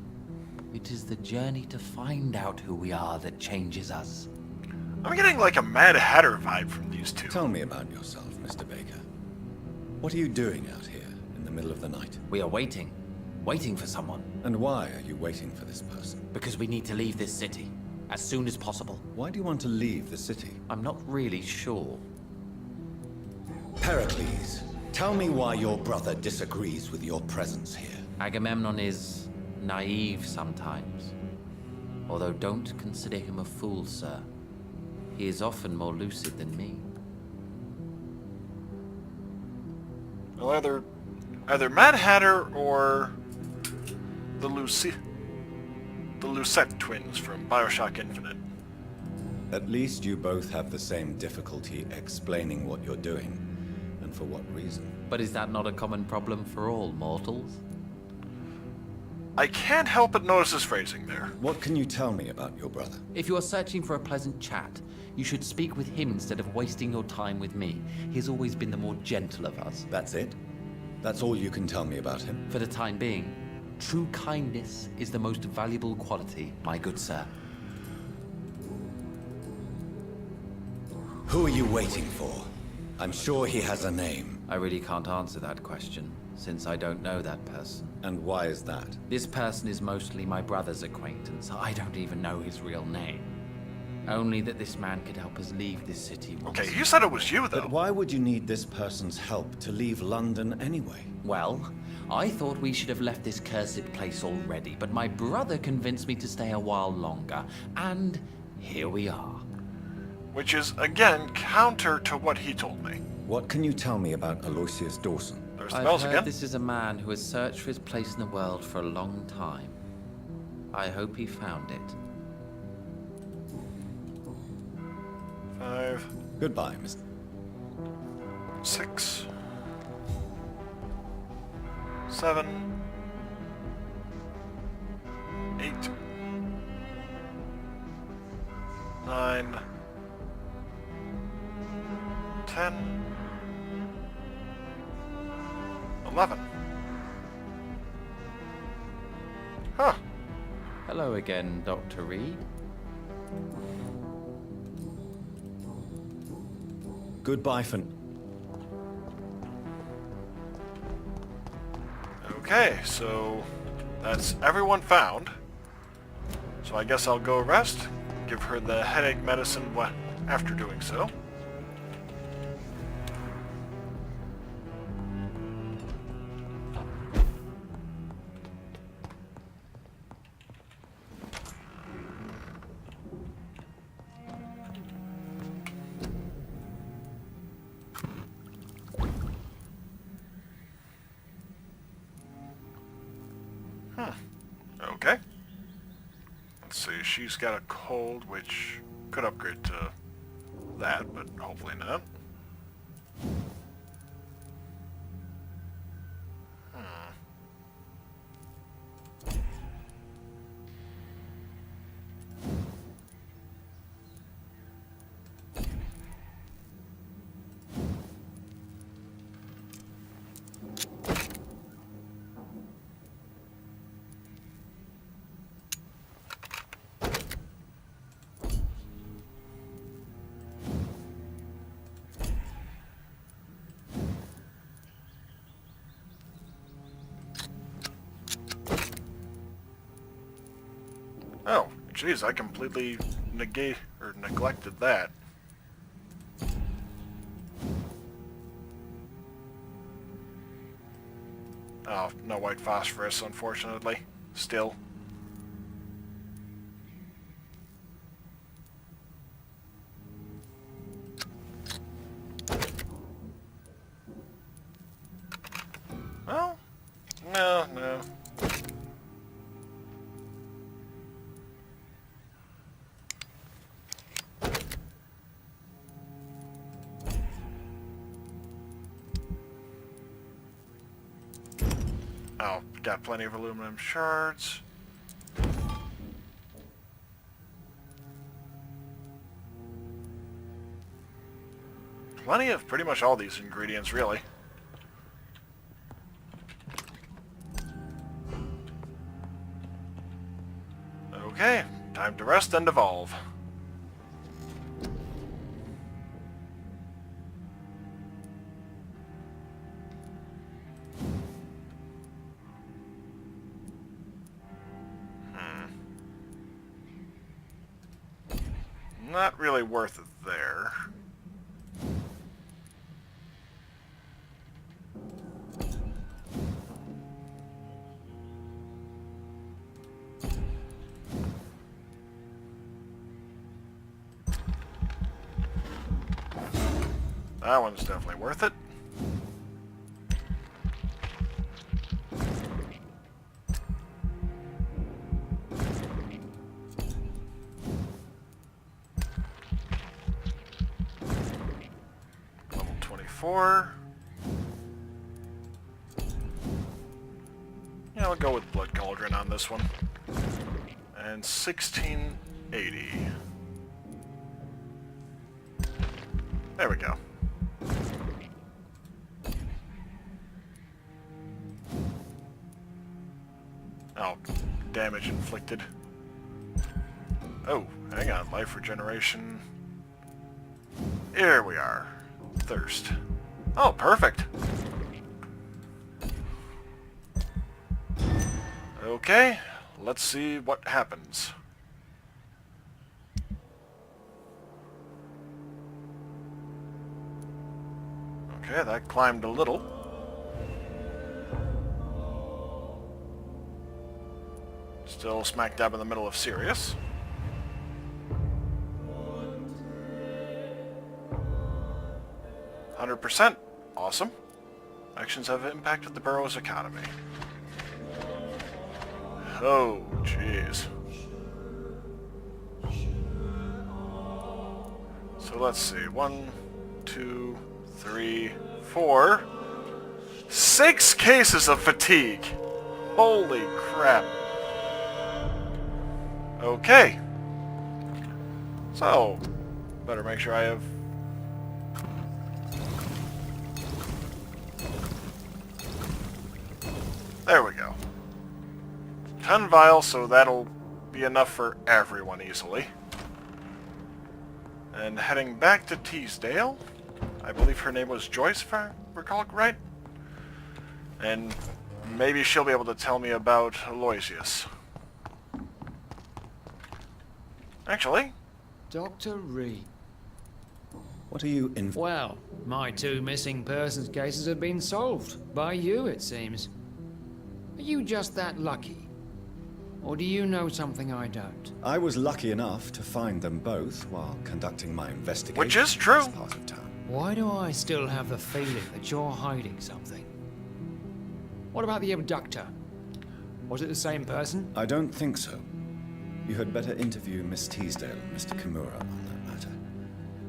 it is the journey to find out who we are that changes us. I'm getting like a Mad Hatter vibe from these two. Tell me about yourself, Mr. Baker. What are you doing out here in the middle of the night? We are waiting for someone. And why are you waiting for this person? Because we need to leave this city as soon as possible. Why do you want to leave the city? I'm not really sure. Pericles, tell me why your brother disagrees with your presence here. Agamemnon is naive sometimes. Although don't consider him a fool, sir. He is often more lucid than me. Well, either Mad Hatter or the Lucette twins from BioShock Infinite. At least you both have the same difficulty explaining what you're doing, and for what reason. But is that not a common problem for all mortals? I can't help but notice his phrasing there. What can you tell me about your brother? If you are searching for a pleasant chat, you should speak with him instead of wasting your time with me. He has always been the more gentle of us. That's it? That's all you can tell me about him? For the time being, true kindness is the most valuable quality, my good sir. Who are you waiting for? I'm sure he has a name. I really can't answer that question, since I don't know that person. And why is that? This person is mostly my brother's acquaintance. I don't even know his real name. Only that this man could help us leave this city once. Okay, you said it was you, though. But why would you need this person's help to leave London anyway? Well, I thought we should have left this cursed place already, but my brother convinced me to stay a while longer, and here we are. Which is, again, counter to what he told me. What can you tell me about Aloysius Dawson? There's the I've bells heard again. this is a man who has searched for his place in the world for a long time. I hope he found it. 5, Goodbye, Mr. 6, 7, 8, 9, 10, 11. Huh. Hello again, Dr. Reed. Goodbye for... Okay, so that's everyone found. So I guess I'll go rest, give her the headache medicine after doing so. Okay. Let's see, she's got a cold, which could upgrade to that, but hopefully not. Oh, jeez, I completely neglected that. Oh, no white phosphorus, unfortunately. Still. Well, no. Oh, got plenty of aluminum shards. Plenty of pretty much all these ingredients, really. Okay, time to rest and evolve. Not really worth it there. That one's definitely worth it. Level 24. Yeah, I'll go with Blood Cauldron on this one. And 1680. There we go. Oh, damage inflicted. Oh, hang on, life regeneration. Here we are. Thirst. Oh, perfect. Okay, let's see what happens. Okay, that climbed a little. Still smack dab in the middle of Sirius. %. Awesome. Actions have impacted the borough's economy. Oh, jeez. So let's see. 1, 2, 3, 4. 6 cases of fatigue. Holy crap. Okay. So, better make sure I have... There we go. 10 vials, so that'll be enough for everyone easily. And heading back to Teasdale, I believe her name was Joyce, if I recall right. And maybe she'll be able to tell me about Aloysius. Actually, Dr. Reed. What are you in... Well, my 2 missing persons cases have been solved. By you, it seems. Are you just that lucky? Or do you know something I don't? I was lucky enough to find them both while conducting my investigation. which is true. in this part of town. Why do I still have the feeling that you're hiding something? What about the abductor? Was it the same person? I don't think so. You had better interview Miss Teasdale and Mr. Kimura on that matter.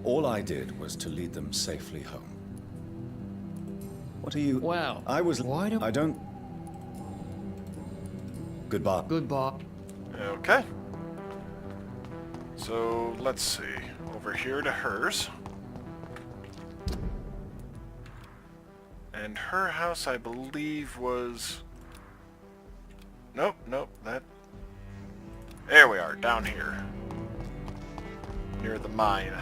All I did was to lead them safely home. What are you... Well, I was... why do... I don't... Goodbye. Goodbye. Okay. So, let's see. Over here to hers. And her house, I believe, was... Nope, that... There we are, down here. Near the mine.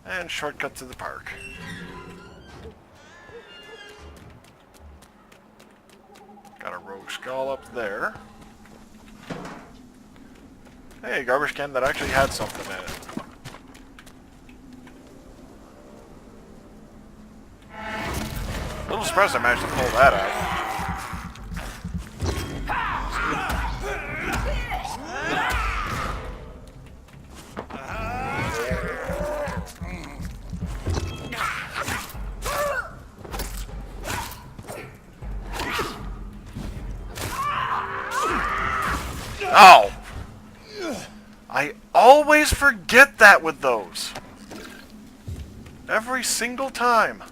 And shortcut to the park. Got a rogue skull up there. Hey, garbage can that actually had something in it. A little surprised I managed to pull that out. Oh! I always forget that with those. Every single time.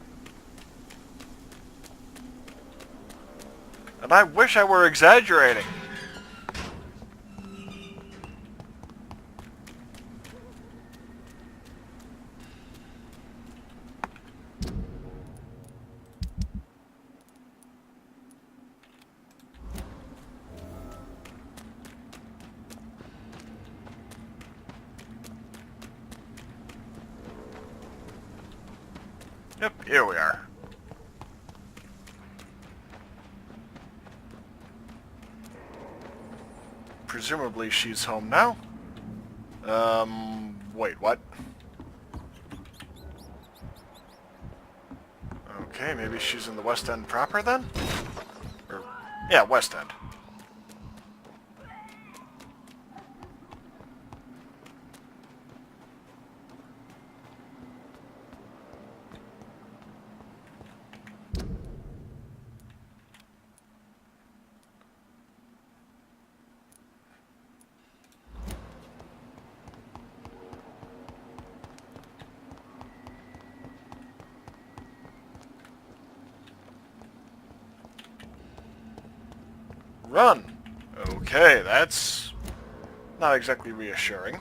And I wish I were exaggerating. Yep, here we are. Presumably she's home now. Wait, what? Okay, maybe she's in the West End proper then? Or, yeah, West End. Run! Okay, that's not exactly reassuring.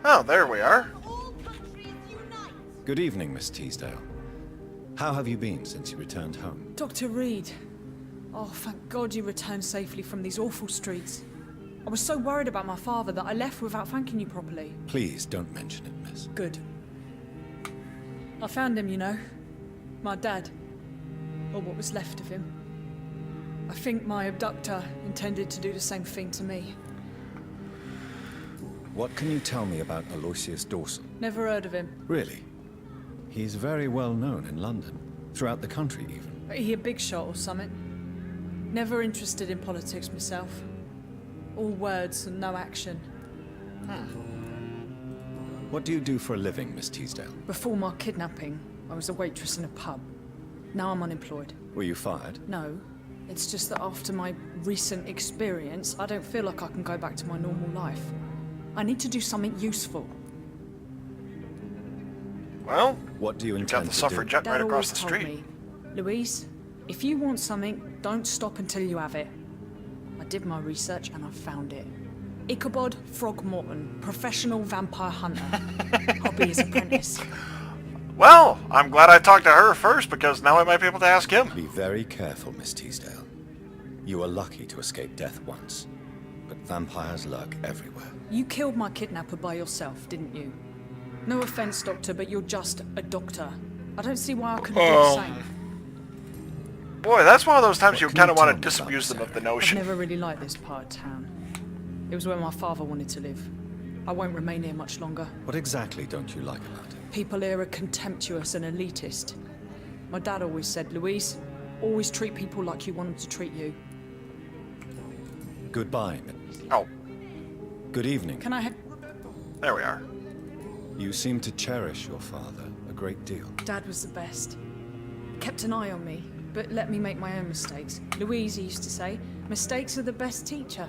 Oh, there we are. Good evening, Miss Teasdale. How have you been since you returned home? Dr. Reed. Oh, thank God you returned safely from these awful streets. I was so worried about my father that I left without thanking you properly. Please don't mention it, miss. Good. I found him, you know. My dad. Or what was left of him. I think my abductor intended to do the same thing to me. What can you tell me about Aloysius Dawson? Never heard of him. Really? He's very well known in London, throughout the country even. Are he a big shot or something? Never interested in politics myself. All words and no action. What do you do for a living, Miss Teasdale? Before my kidnapping, I was a waitress in a pub. Now I'm unemployed. Were you fired? No. It's just that after my recent experience, I don't feel like I can go back to my normal life. I need to do something useful. Well, What do you you've got intend the to suffragette Dad right across always the told street. me, Louise, if you want something, don't stop until you have it. I did my research and I found it. Ichabod Throgmorton, professional vampire hunter. I'll be his apprentice. Well, I'm glad I talked to her first, because now I might be able to ask him. do? Be very careful, Miss Teasdale. You were lucky to escape death once, but vampires lurk everywhere. You killed my kidnapper by yourself, didn't you? No offense, Doctor, but you're just a doctor. I don't see why I couldn't do the same. Boy, that's one of those times What you can kind you of want tell to me disabuse about them of the Sarah? I've notion. never really liked this part of town. It was where my father wanted to live. I won't remain here much longer. What exactly don't you like about it? People here are contemptuous and elitist. My dad always said, Louise, always treat people like you want them to treat you. Goodbye. Oh, Good evening. Can I have... there we are. You seem to cherish your father a great deal. Dad was the best. Kept an eye on me, but let me make my own mistakes. Louise used to say, mistakes are the best teacher.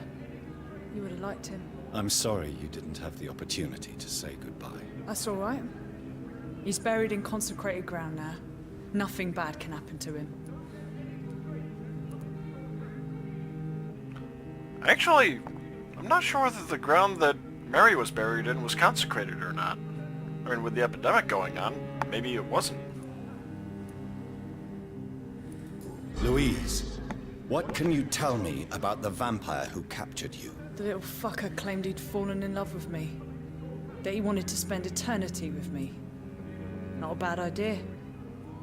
You would have liked him. I'm sorry you didn't have the opportunity to say goodbye. That's all right. He's buried in consecrated ground now. Nothing bad can happen to him. Actually, I'm not sure whether the ground that Mary was buried in was consecrated or not. I mean, with the epidemic going on, maybe it wasn't. Louise, what can you tell me about the vampire who captured you? The little fucker claimed he'd fallen in love with me. That he wanted to spend eternity with me. Not a bad idea.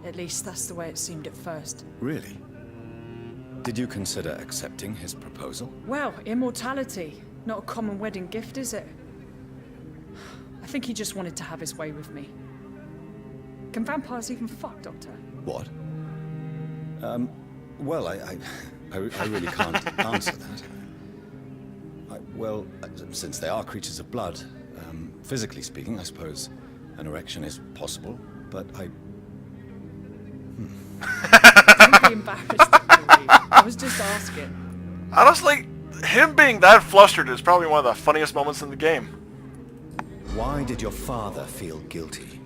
At least that's the way it seemed at first. Really? Did you consider accepting his proposal? Well, immortality. Not a common wedding gift, is it? I think he just wanted to have his way with me. Can vampires even fuck, Doctor? What? Well, I really can't answer that. Well, since they are creatures of blood, physically speaking, I suppose an erection is possible, but Don't be embarrassed, Louise. I was just asking. Honestly, him being that flustered is probably one of the funniest moments in the game. Why did your father feel guilty?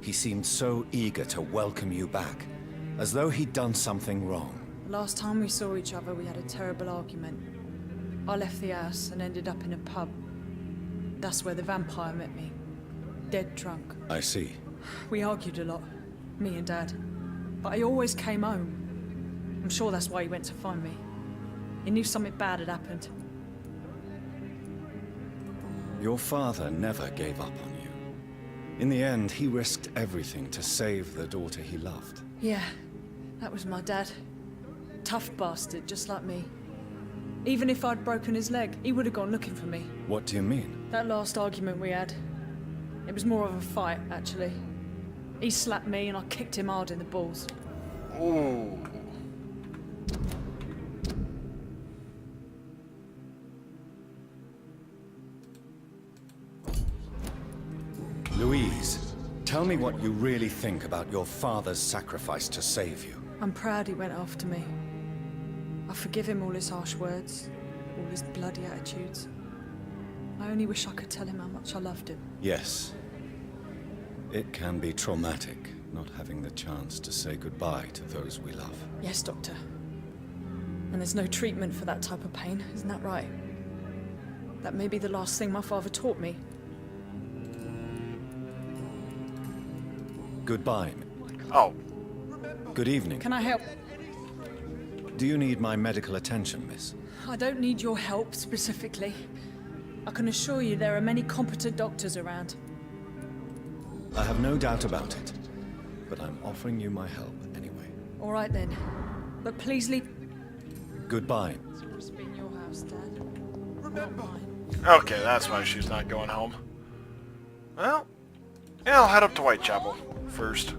He seemed so eager to welcome you back, as though he'd done something wrong. The last time we saw each other, we had a terrible argument. I left the house and ended up in a pub. That's where the vampire met me. Dead drunk. I see. We argued a lot, me and Dad. But I always came home. I'm sure that's why he went to find me. He knew something bad had happened. Your father never gave up on you. In the end, he risked everything to save the daughter he loved. Yeah, that was my dad. Tough bastard, just like me. Even if I'd broken his leg, he would have gone looking for me. What do you mean? That last argument we had, it was more of a fight, actually. He slapped me and I kicked him hard in the balls. Ooh. Louise, tell me what you really think about your father's sacrifice to save you. I'm proud he went after me. I forgive him all his harsh words, all his bloody attitudes. I only wish I could tell him how much I loved him. Yes. It can be traumatic, not having the chance to say goodbye to those we love. Yes, Doctor. And there's no treatment for that type of pain, isn't that right? That may be the last thing my father taught me. Goodbye. Oh, Good evening. Can I help? Do you need my medical attention, miss? I don't need your help specifically. I can assure you there are many competent doctors around. I have no doubt about it, but I'm offering you my help anyway. All right then. But please leave... Goodbye. It's supposed to be in your house, Dad. Not mine. okay, that's why she's not going home. Well, yeah, I'll head up to Whitechapel. first.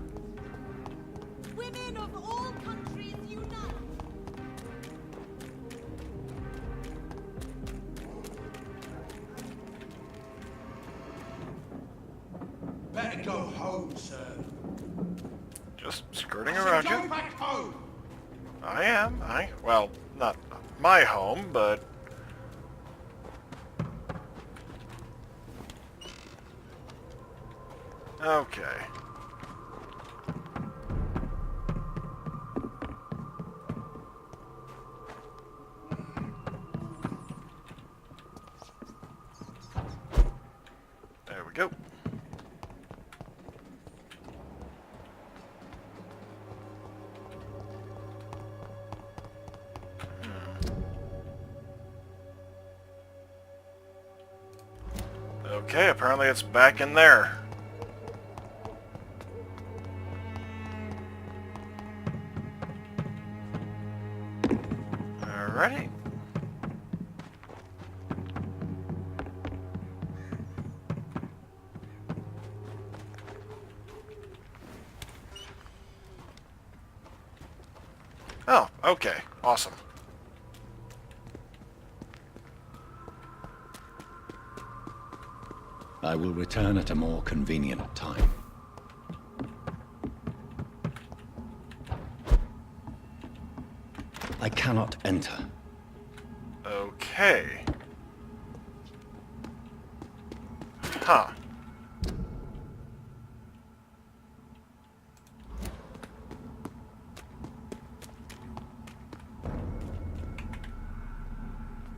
Women of all countries unite! Better go home, sir. Just skirting around Go you. back home! I am. Well, not my home, but... Okay. There we go. Okay, apparently it's back in there. Alrighty. Oh, okay. Awesome. I will return at a more convenient time. I cannot enter. Okay. Huh.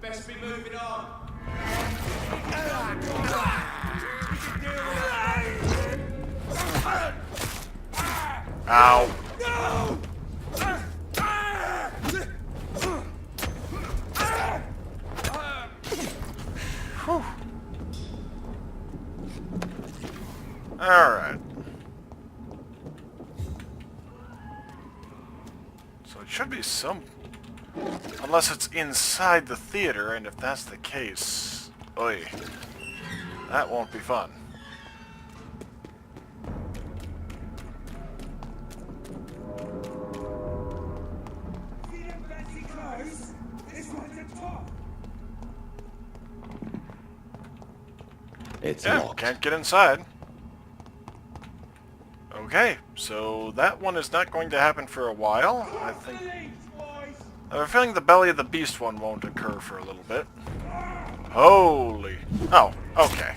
Best be moving on. Ow. Whew. Alright. So it should be some... Unless it's inside the theater, and if that's the case... Oy. That won't be fun. It's Yeah, locked. can't get inside. Okay, so that one is not going to happen for a while. I have a feeling the belly of the beast one won't occur for a little bit. Holy... Oh, okay.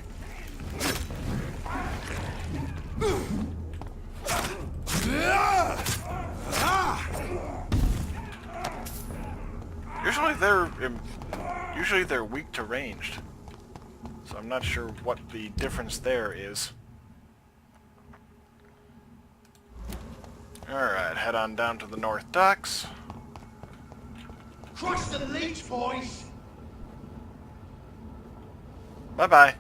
Usually they're weak to ranged. So I'm not sure what the difference there is. Alright, head on down to the North Docks. Crush the leech, boys! Bye-bye.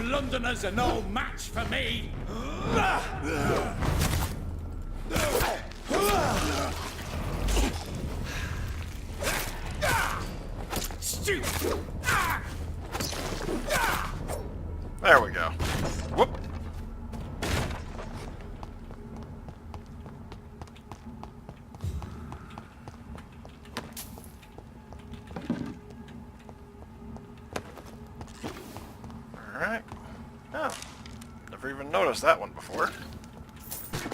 Londoners are no match for me! Stupid! There we go. Whoop. Alright. Oh. Never even noticed that one before.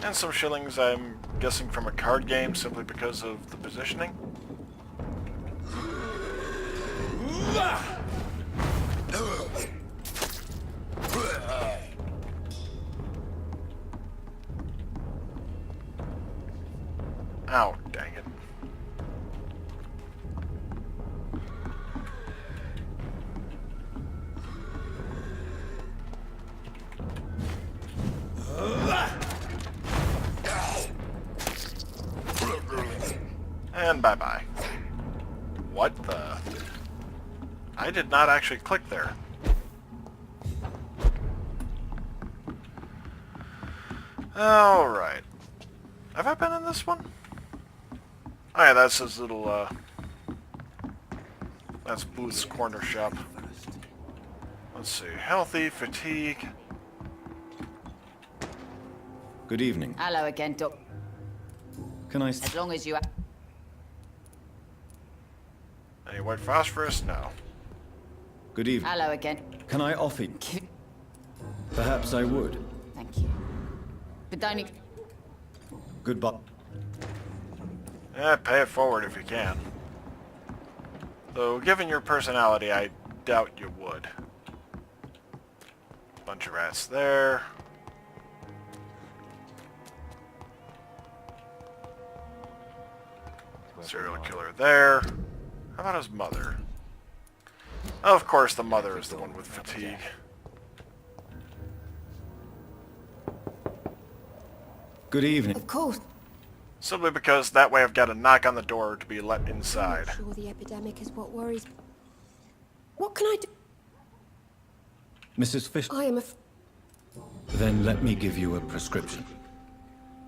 And some shillings, I'm guessing from a card game, simply because of the positioning. Ow, dang it. And bye-bye. What the... I did not actually click there. Alright. Have I been in this one? Oh yeah, that's his little, that's Booth's corner shop. Let's see. Healthy, fatigue. Good evening. Hello again, Doc. Can I... As long as you... Any white phosphorus? No. Good evening. Hello again. Can I offer... Perhaps I would. Thank you. But don't... Goodbye. Eh, pay it forward if you can. Though, given your personality, I doubt you would. Bunch of rats there. Serial killer there. How about his mother? Of course, the mother is the one with fatigue. Good evening. Of course. Simply because that way I've got to knock on the door to be let inside. I'm sure the epidemic is what worries. What can I do? Mrs. Fish... I am a... Then let me give you a prescription.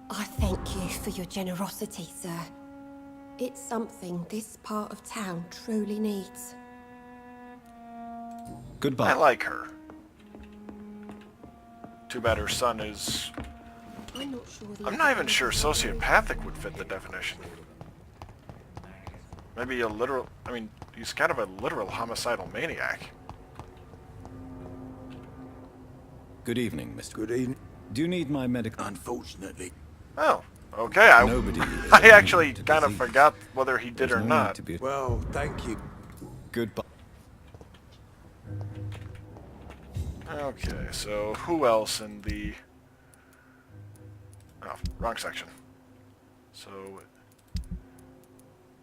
I thank you for your generosity, sir. It's something this part of town truly needs. Goodbye. I like her. Too bad her son is... I'm not sure the I'm not even epidemic sure is what worries- sociopathic would fit the definition. Maybe a literal... I mean, he's kind of a literal homicidal maniac. Good evening, Mr. Good evening. Do you need my medical... Unfortunately. Oh, okay. Nobody is I immune actually to kind of disease. forgot whether he did There's or no need not. to be... Well, thank you. Goodbye. Okay, so who else in the... Oh, wrong section. So...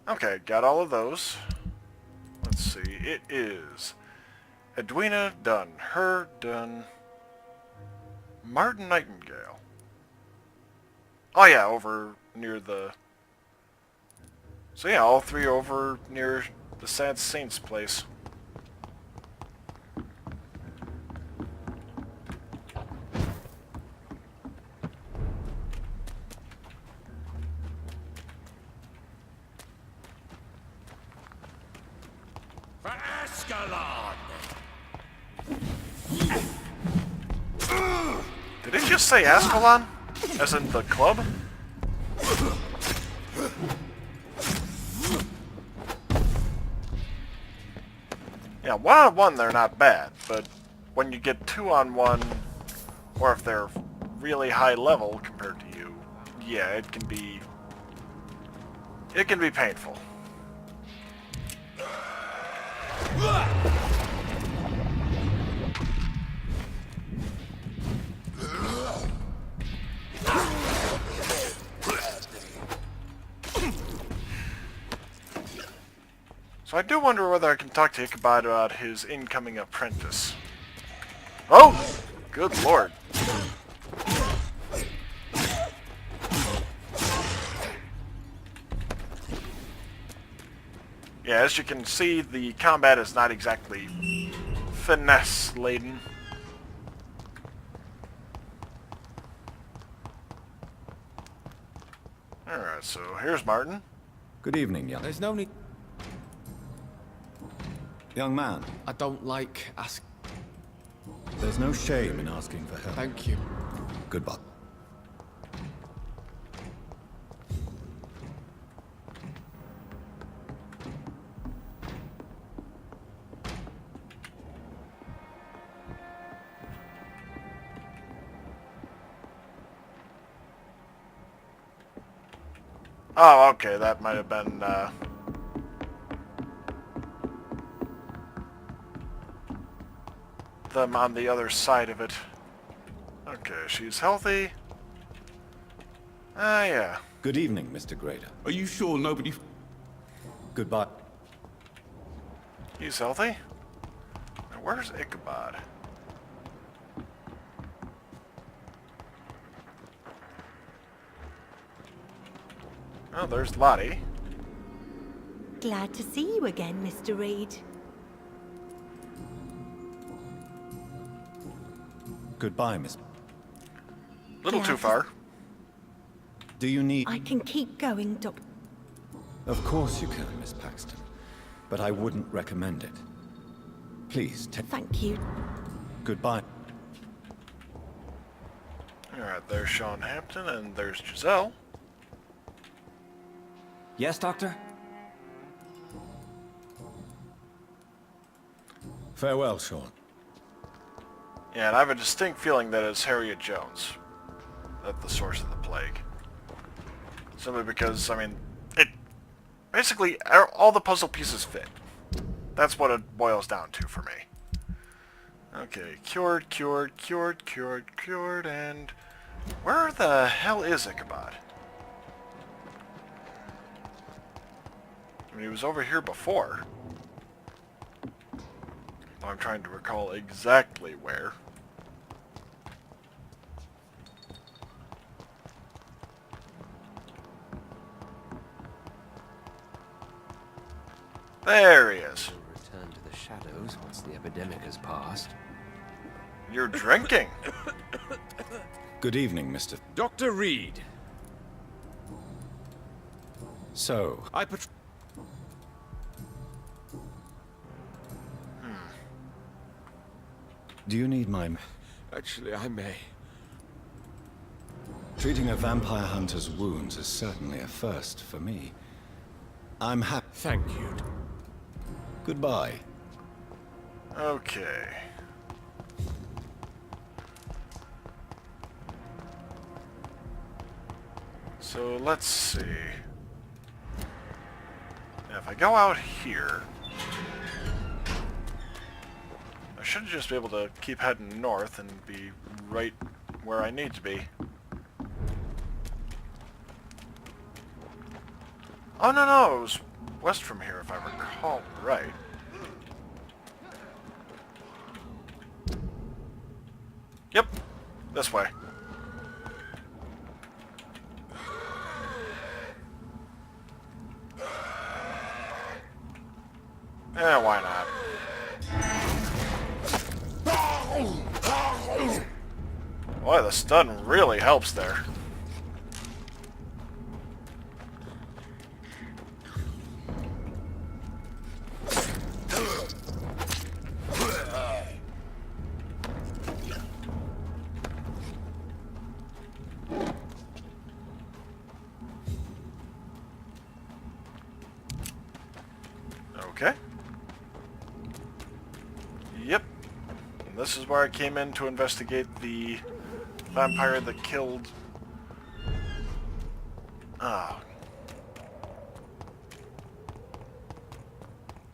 Okay, got all of those. Let's see, it is... Edwina done. Her done. Martin Nightingale. Oh yeah, over near the... So yeah, all three over near the Sad Saints place. For Ascalon! Did it just say Ascalon? As in the club? Yeah, one-on-one they're not bad, but when you get two-on-one, or if they're really high level compared to you, yeah, it can be painful. So I do wonder whether I can talk to Ichabod about his incoming apprentice. Oh! Good lord. Yeah, as you can see, the combat is not exactly finesse-laden. Alright, so here's Martin. Good evening, young... There's no need. Young man, I don't like ask. there's no shame in asking for help. Thank you. Goodbye. Oh, okay, that might have been, them on the other side of it. Okay, she's healthy. Ah, yeah. Good evening, Mr. Grader. Are you sure nobody... Goodbye. He's healthy? Now, where's Ichabod? Oh, there's Lottie. Glad to see you again, Mr. Reed. Goodbye, Miss. Little too far. Do you need... I can keep going, Doctor. Of course you can, Miss Paxton. But I wouldn't recommend it. Please, Thank you. Goodbye. Alright, there's Sean Hampton, and there's Giselle. Yes, Doctor? Farewell, Sean. Yeah, and I have a distinct feeling that it's Harriet Jones at the source of the plague. Simply because, I mean, it basically all the puzzle pieces fit. That's what it boils down to for me. Okay, cured, and where the hell is Ichabod? I mean, he was over here before. I'm trying to recall exactly where. There he is. We'll return to the shadows once the epidemic has passed. You're drinking. Good evening, Mr. Dr. Reed. So, do you need my... Actually, I may. Treating a vampire hunter's wounds is certainly a first for me. I'm happy. Thank you. Goodbye. Okay. So let's see. Now, if I go out here, I should just be able to keep heading north and be right where I need to be. Oh, no, it was west from here, if I recall right. Yep, this way. Yeah, why not? Boy, the stun really helps there. Okay. Yep. And this is where I came in to investigate the vampire that killed...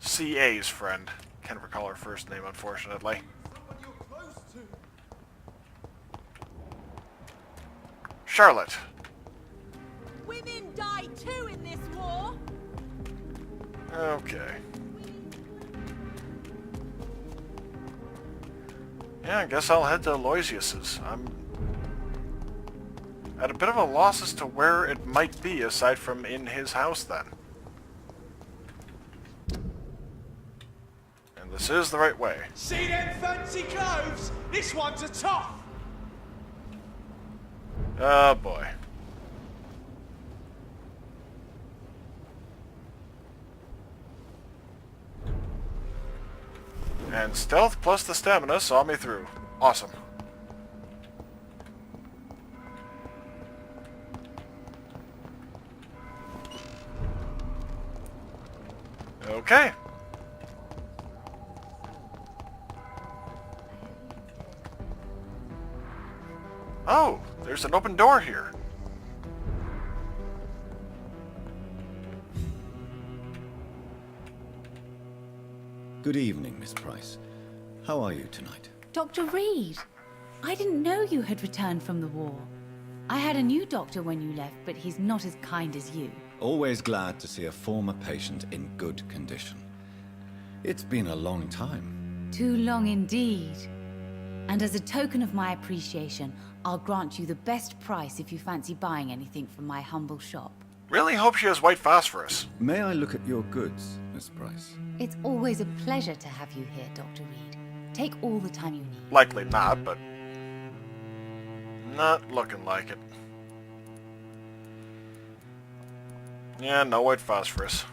CA's friend. Can't recall her first name, unfortunately. Charlotte. Women die too in this war. Okay. Yeah, I guess I'll head to Aloysius's. I'm at a bit of a loss as to where it might be, aside from in his house, then. And this is the right way. See them fancy clothes? This one's a top. Oh, boy. And stealth plus the stamina saw me through. Awesome. Okay. Oh, there's an open door here. Good evening, Miss Price. How are you tonight? Dr. Reed, I didn't know you had returned from the war. I had a new doctor when you left, but he's not as kind as you. Always glad to see a former patient in good condition. It's been a long time. Too long indeed. And as a token of my appreciation, I'll grant you the best price if you fancy buying anything from my humble shop. Really hope she has white phosphorus. May I look at your goods, Miss Price? It's always a pleasure to have you here, Dr. Reed. Take all the time you need. Likely not, but not looking like it. Yeah, no white phosphorus.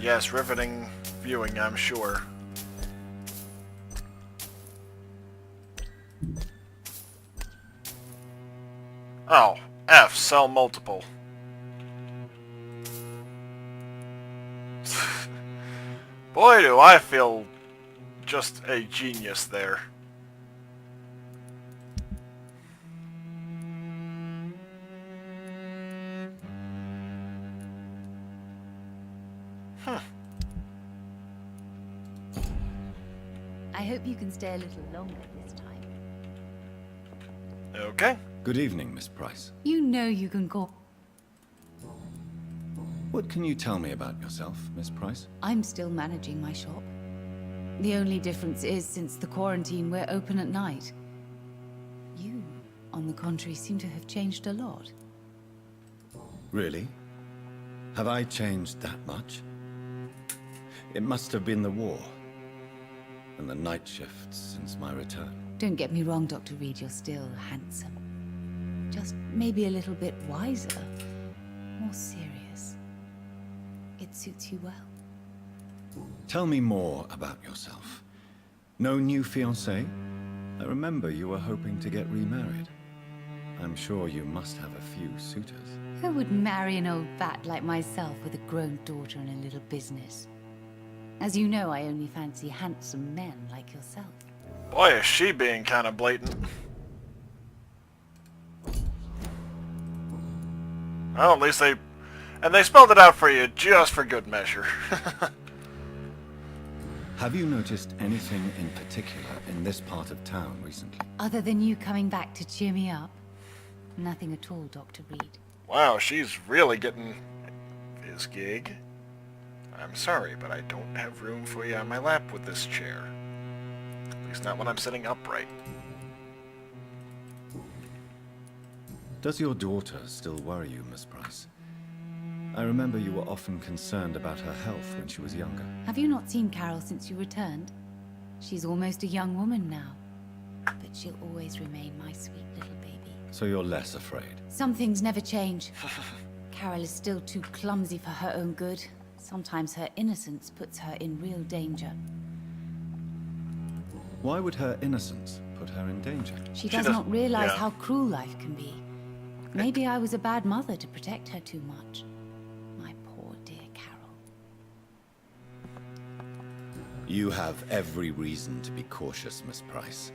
Yes, riveting viewing, I'm sure. Oh, F, cell multiple. Boy, do I feel just a genius there. I hope you can stay a little longer this time. Okay. Good evening, Miss Price. You know you can call. What can you tell me about yourself, Miss Price? I'm still managing my shop. The only difference is, since the quarantine, we're open at night. You, on the contrary, seem to have changed a lot. Really? Have I changed that much? It must have been the war and the night shifts since my return. Don't get me wrong, Dr. Reed, you're still handsome. Just maybe a little bit wiser, more serious. It suits you well. Tell me more about yourself. No new fiancé? I remember you were hoping to get remarried. I'm sure you must have a few suitors. Who would marry an old bat like myself with a grown daughter and a little business? As you know, I only fancy handsome men like yourself. Boy, is she being kind of blatant. Well, at least they spelled it out for you just for good measure. Have you noticed anything in particular in this part of town recently? Other than you coming back to cheer me up? Nothing at all, Dr. Reed. Wow, she's really getting his gig. I'm sorry, but I don't have room for you on my lap with this chair. At least not when I'm sitting upright. Does your daughter still worry you, Miss Price? I remember you were often concerned about her health when she was younger. Have you not seen Carol since you returned? She's almost a young woman now. But she'll always remain my sweet little baby. So you're less afraid? Some things never change. Carol is still too clumsy for her own good. Sometimes her innocence puts her in real danger. Why would her innocence put her in danger? She does not realize how cruel life can be. Maybe I was a bad mother to protect her too much. My poor dear Carol. You have every reason to be cautious, Miss Price.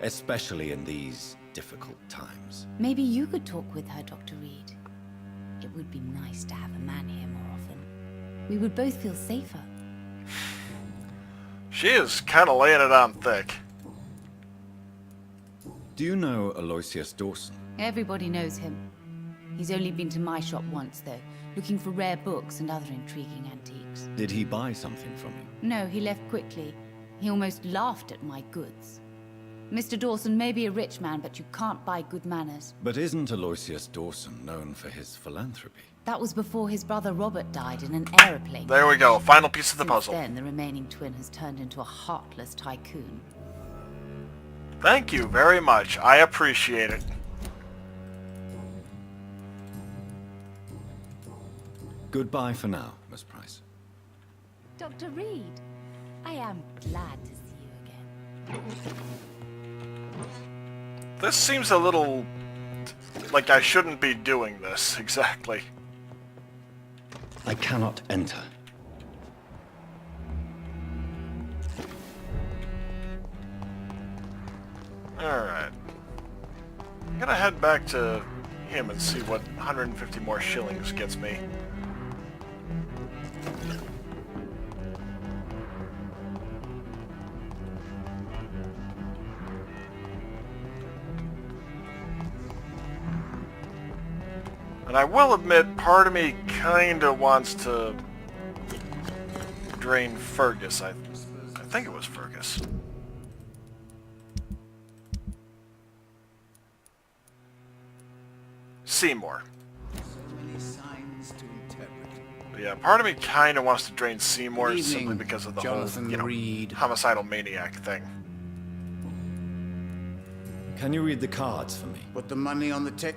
Especially in these difficult times. Maybe you could talk with her, Dr. Reed. It would be nice to have a man here more often. We would both feel safer. She is kind of laying it on thick. Do you know Aloysius Dawson? Everybody knows him. He's only been to my shop once, though, looking for rare books and other intriguing antiques. Did he buy something from you? No, he left quickly. He almost laughed at my goods. Mr. Dawson may be a rich man, but you can't buy good manners. But isn't Aloysius Dawson known for his philanthropy? That was before his brother Robert died in an aeroplane. There we go, final piece of the Since puzzle. then, the remaining twin has turned into a heartless tycoon. Thank you very much. I appreciate it. Goodbye for now, Miss Price. Dr. Reed, I am glad to see you again. This seems a little like I shouldn't be doing this, exactly. I cannot enter. Alright. I'm gonna head back to him and see what 150 more shillings gets me. And I will admit, part of me kinda wants to drain Fergus. I think it was Fergus. Seymour. But yeah, part of me kinda wants to drain Seymour Good simply evening, because of the Jonathan whole, you know, Reed. homicidal maniac thing. Can you read the cards for me? Put the money on the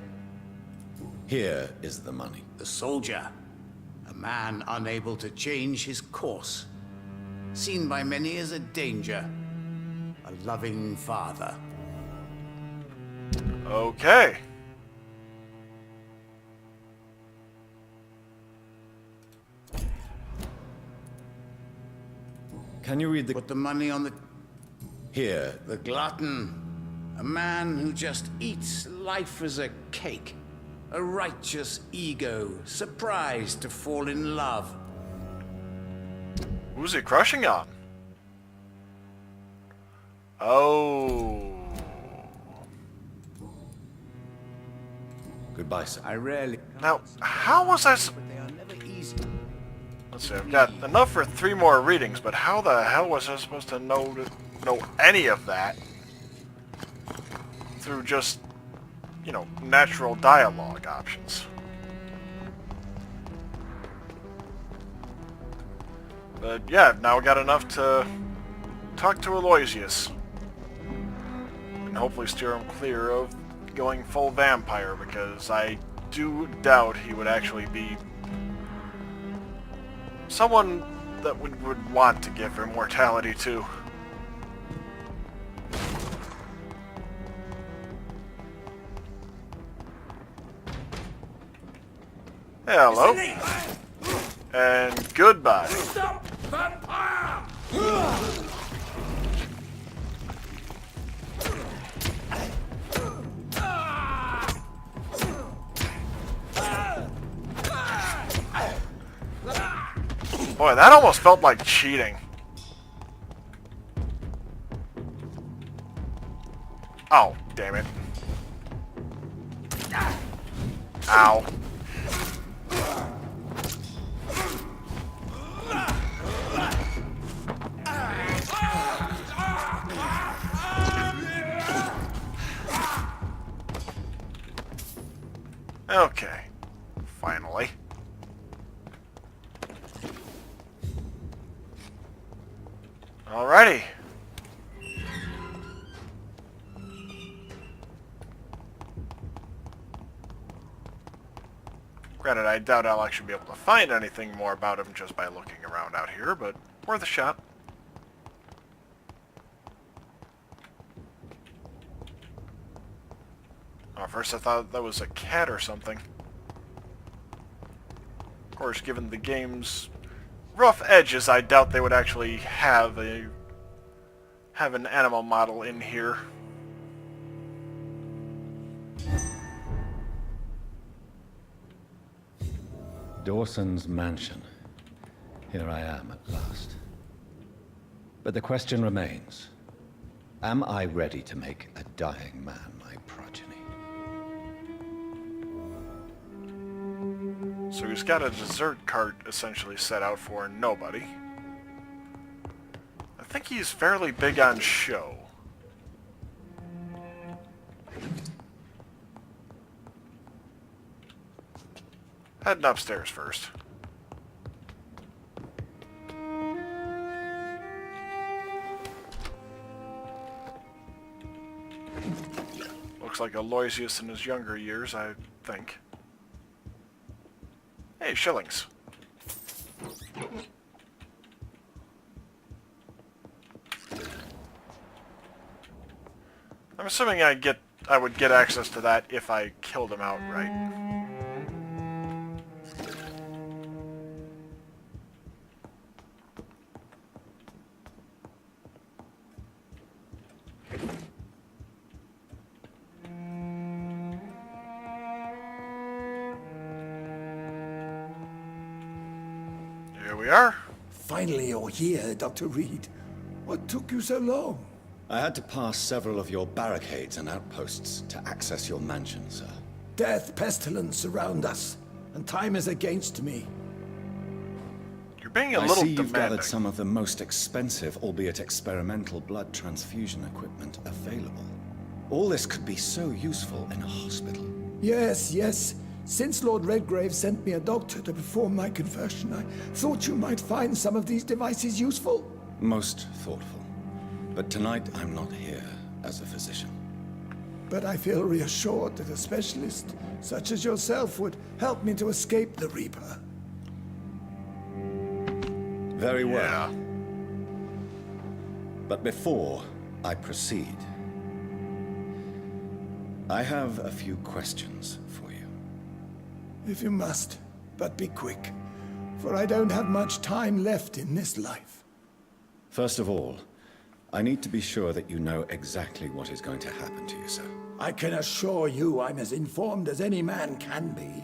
Here is the money. The soldier. A man unable to change his course. Seen by many as a danger. A loving father. Okay. Can you read the... Put the money on the... Here. The glutton. A man who just eats life as a cake. A righteous ego, surprised to fall in love. Who's he crushing on? Oh. Goodbye, sir. I rarely... Now, how was I... But they are never easy. Let's see, I've got enough for 3 more readings, but how the hell was I supposed to know any of that through just, you know, natural dialogue options? But yeah, I've now got enough to talk to Aloysius and hopefully steer him clear of going full vampire, because I do doubt he would actually be someone that would want to give immortality to. Hello. And goodbye. Stop, vampire! Boy, that almost felt like cheating. Oh, damn it. Ow. Okay. Finally. Alrighty. Granted, I doubt I'll actually be able to find anything more about him just by looking around out here, but worth a shot. Oh, first I thought that was a cat or something. Of course, given the game's rough edges, I doubt they would actually have an animal model in here. Dawson's mansion. Here I am at last. But the question remains, am I ready to make a dying man my progeny? So he's got a dessert cart essentially set out for nobody. I think he's fairly big on show. Heading upstairs first. Looks like Aloysius in his younger years, I think. Hey, shillings. I'm assuming I would get access to that if I killed him outright. Here we are. Finally you're here, Dr. Reed. What took you so long? I had to pass several of your barricades and outposts to access your mansion, sir. Death, pestilence surround us, and time is against me. You're being a I little see you've demanding. gathered some of the most expensive, albeit experimental, blood transfusion equipment available. All this could be so useful in a hospital. Yes, yes. Since Lord Redgrave sent me a doctor to perform my conversion, I thought you might find some of these devices useful. Most thoughtful. But tonight I'm not here as a physician. But I feel reassured that a specialist such as yourself would help me to escape the Reaper. Very well. Yeah. But before I proceed, I have a few questions for you. If you must, but be quick, for I don't have much time left in this life. First of all, I need to be sure that you know exactly what is going to happen to you, sir. I can assure you I'm as informed as any man can be.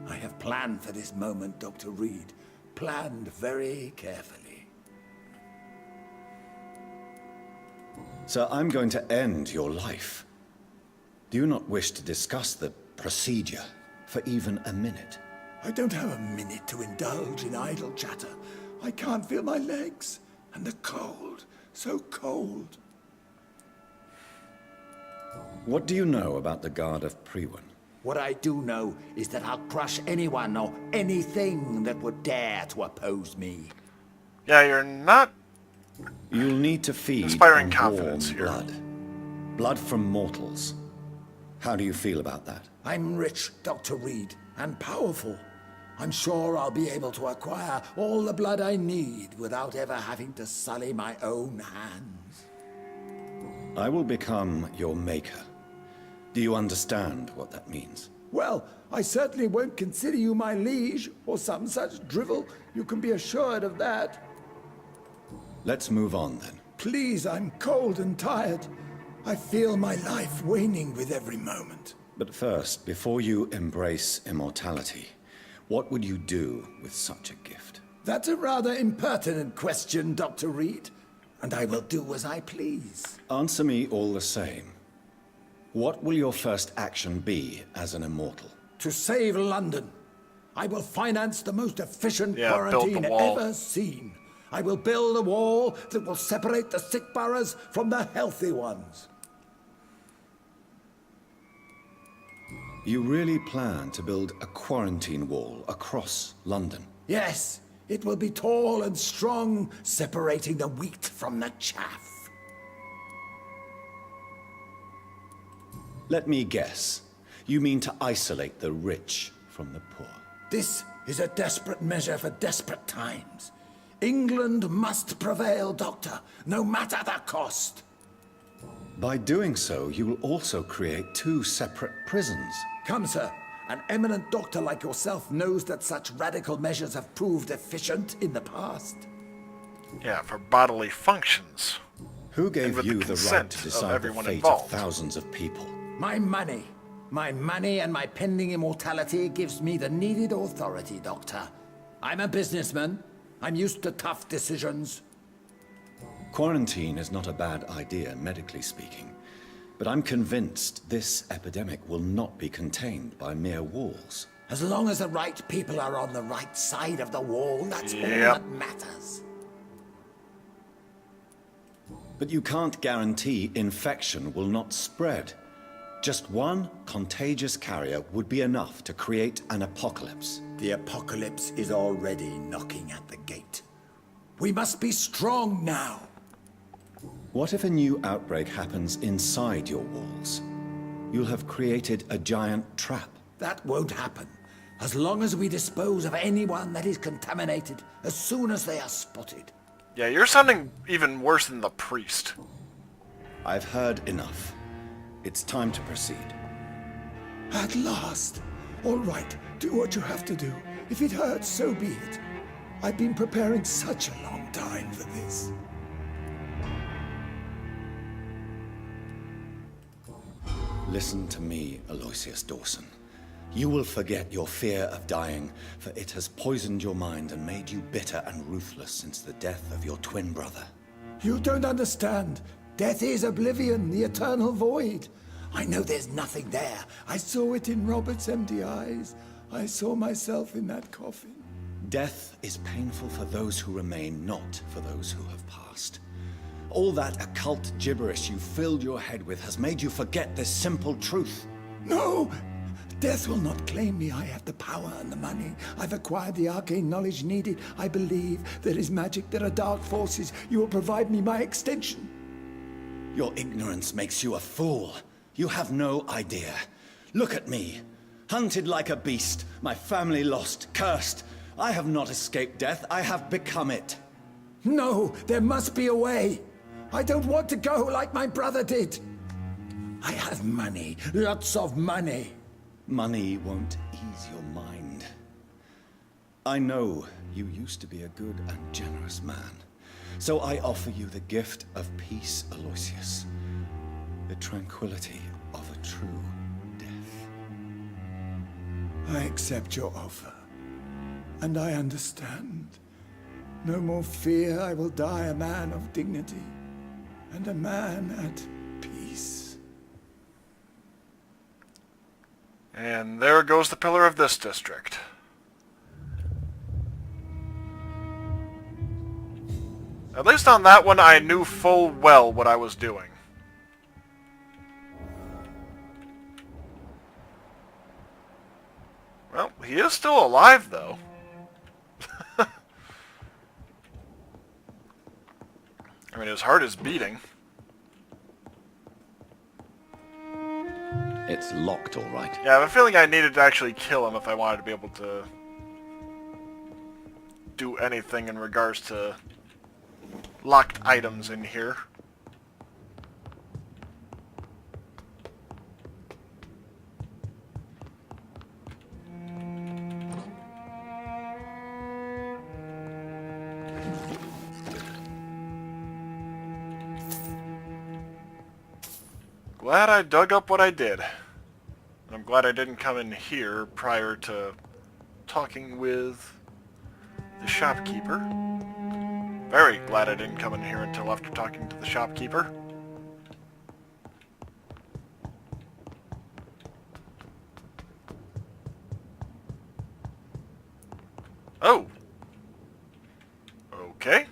I have planned for this moment, Dr. Reed. Planned very carefully. Sir, I'm going to end your life. Do you not wish to discuss the procedure for even a minute? I don't have a minute to indulge in idle chatter. I can't feel my legs. And the cold. So cold. What do you know about the Guard of Priwen? What I do know is that I'll crush anyone or anything that would dare to oppose me. Yeah, you're not You'll need to feed inspiring on confidence warm here. blood. Blood from mortals. How do you feel about that? I'm rich, Dr. Reed, and powerful. I'm sure I'll be able to acquire all the blood I need without ever having to sully my own hands. I will become your maker. Do you understand what that means? Well, I certainly won't consider you my liege, or some such drivel. You can be assured of that. Let's move on then. Please, I'm cold and tired. I feel my life waning with every moment. But first, before you embrace immortality, what would you do with such a gift? That's a rather impertinent question, Dr. Reed, and I will do as I please. Answer me all the same. What will your first action be as an immortal? To save London, I will finance the most efficient Yeah, build the quarantine wall. ever seen. I will build a wall that will separate the sick boroughs from the healthy ones. You really plan to build a quarantine wall across London? Yes, it will be tall and strong, separating the wheat from the chaff. Let me guess. You mean to isolate the rich from the poor? This is a desperate measure for desperate times. England must prevail, Doctor, no matter the cost. By doing so, you will also create two separate prisons. Come, sir. An eminent doctor like yourself knows that such radical measures have proved efficient in the past. Yeah, for bodily functions. Who And gave with you the the right consent to of decide the everyone fate involved. of thousands of people? My money. My money and my pending immortality gives me the needed authority, Doctor. I'm a businessman. I'm used to tough decisions. Quarantine is not a bad idea, medically speaking. But I'm convinced this epidemic will not be contained by mere walls. As long as the right people are on the right side of the wall, that's all Yep. that matters. But you can't guarantee infection will not spread. Just one contagious carrier would be enough to create an apocalypse. The apocalypse is already knocking at the gate. We must be strong now. What if a new outbreak happens inside your walls? You'll have created a giant trap. That won't happen. As long as we dispose of anyone that is contaminated as soon as they are spotted. Yeah, you're sounding even worse than the priest. I've heard enough. It's time to proceed. At last. All right, do what you have to do. If it hurts, so be it. I've been preparing such a long time for this. Listen to me, Aloysius Dawson. You will forget your fear of dying, for it has poisoned your mind and made you bitter and ruthless since the death of your twin brother. You don't understand. Death is oblivion, the eternal void. I know there's nothing there. I saw it in Robert's empty eyes. I saw myself in that coffin. Death is painful for those who remain, not for those who have passed. All that occult gibberish you filled your head with has made you forget this simple truth. No! Death will not claim me. I have the power and the money. I've acquired the arcane knowledge needed. I believe there is magic, there are dark forces. You will provide me my extension. Your ignorance makes you a fool. You have no idea. Look at me. Hunted like a beast, my family lost, cursed. I have not escaped death, I have become it. No, there must be a way. I don't want to go like my brother did. I have money, lots of money. Money won't ease your mind. I know you used to be a good and generous man. So I offer you the gift of peace, Aloysius. The tranquility of a true death. I accept your offer. And I understand. No more fear, I will die a man of dignity. And a man at peace. And there goes the pillar of this district. At least on that one, I knew full well what I was doing. Well, he is still alive, though. I mean, his heart is beating. It's locked, all right. Yeah, I have a feeling I needed to actually kill him if I wanted to be able to do anything in regards to locked items in here. Glad I dug up what I did. I'm glad I didn't come in here prior to talking with the shopkeeper. Very glad I didn't come in here until after talking to the shopkeeper. Oh! Okay.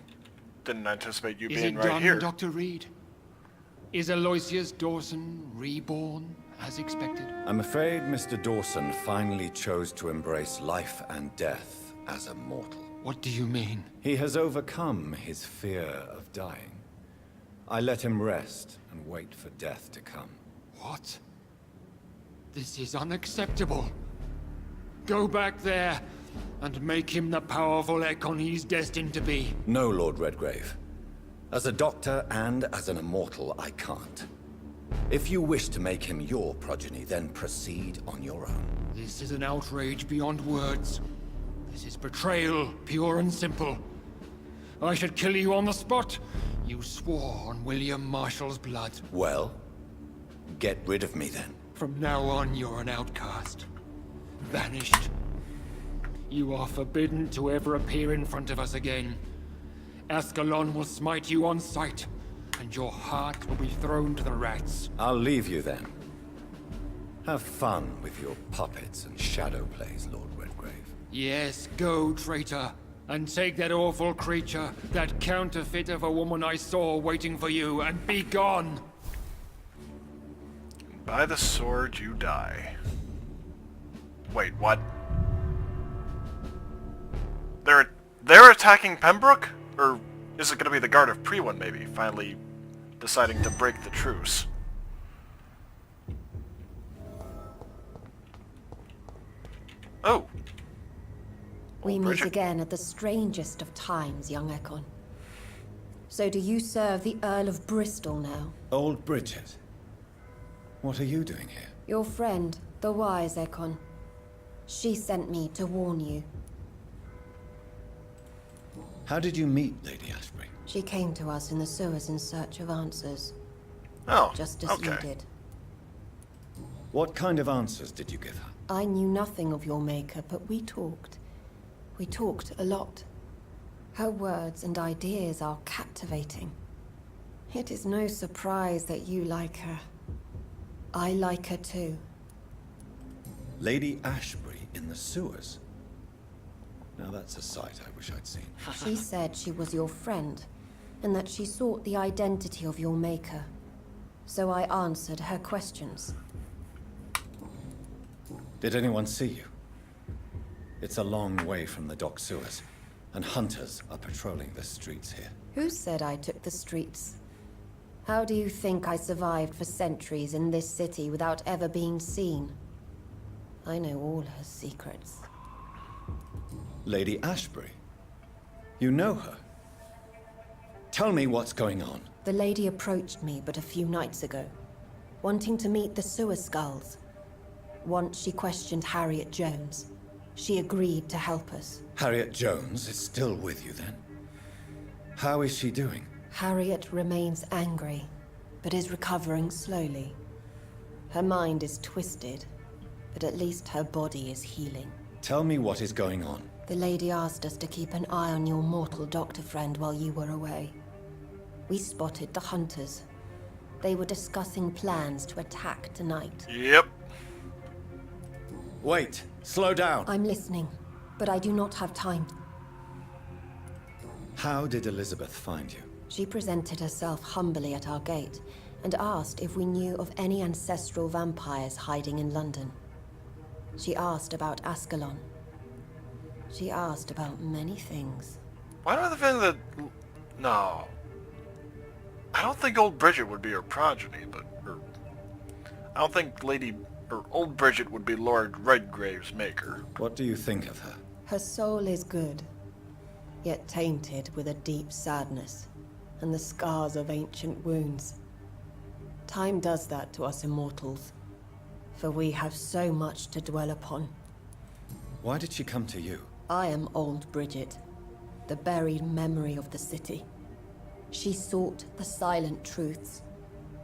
Didn't anticipate you being right here. Dr. Reed? Is Aloysius Dawson reborn, as expected? I'm afraid Mr. Dawson finally chose to embrace life and death as a mortal. What do you mean? He has overcome his fear of dying. I let him rest and wait for death to come. What? This is unacceptable. Go back there and make him the powerful Ekon he's destined to be. No, Lord Redgrave. As a doctor and as an immortal, I can't. If you wish to make him your progeny, then proceed on your own. This is an outrage beyond words. This is betrayal, pure and simple. I should kill you on the spot. You swore on William Marshall's blood. Well, get rid of me then. From now on, you're an outcast. Vanished. You are forbidden to ever appear in front of us again. Ascalon will smite you on sight, and your heart will be thrown to the rats. I'll leave you then. Have fun with your puppets and shadow plays, Lord Redgrave. Yes, go, traitor, and take that awful creature, that counterfeit of a woman I saw waiting for you, and be gone! By the sword you die. Wait, what? They're attacking Pembroke? Or is it going to be the Guard of Priwen, maybe, finally deciding to break the truce? Oh. We meet Bridget. again at the strangest of times, young Ekon. So do you serve the Earl of Bristol now? Old Bridget. What are you doing here? Your friend, the wise Ekon. She sent me to warn you. How did you meet Lady Ashbury? She came to us in the sewers in search of answers. Oh, just as you did. What kind of answers did you give her? I knew nothing of your maker, but we talked. We talked a lot. Her words and ideas are captivating. It is no surprise that you like her. I like her too. Lady Ashbury in the sewers? Now that's a sight I wish I'd seen. She said she was your friend, and that she sought the identity of your maker. So I answered her questions. Did anyone see you? It's a long way from the dock sewers, and hunters are patrolling the streets here. Who said I took the streets? How do you think I survived for centuries in this city without ever being seen? I know all her secrets. Lady Ashbury? You know her? Tell me what's going on. The lady approached me but a few nights ago, wanting to meet the sewer skulls. Once she questioned Harriet Jones. She agreed to help us. Harriet Jones is still with you then? How is she doing? Harriet remains angry, but is recovering slowly. Her mind is twisted, but at least her body is healing. Tell me what is going on. The lady asked us to keep an eye on your mortal doctor friend while you were away. We spotted the hunters. They were discussing plans to attack tonight. Yep. Wait, slow down. I'm listening, but I do not have time. How did Elizabeth find you? She presented herself humbly at our gate and asked if we knew of any ancestral vampires hiding in London. She asked about Ascalon. She asked about many things. Why do I think that... No. I don't think old Bridget would be her progeny, but... I don't think old Bridget would be Lord Redgrave's maker. What do you think of her? Her soul is good, yet tainted with a deep sadness and the scars of ancient wounds. Time does that to us immortals, for we have so much to dwell upon. Why did she come to you? I am old Bridget, the buried memory of the city. She sought the silent truths,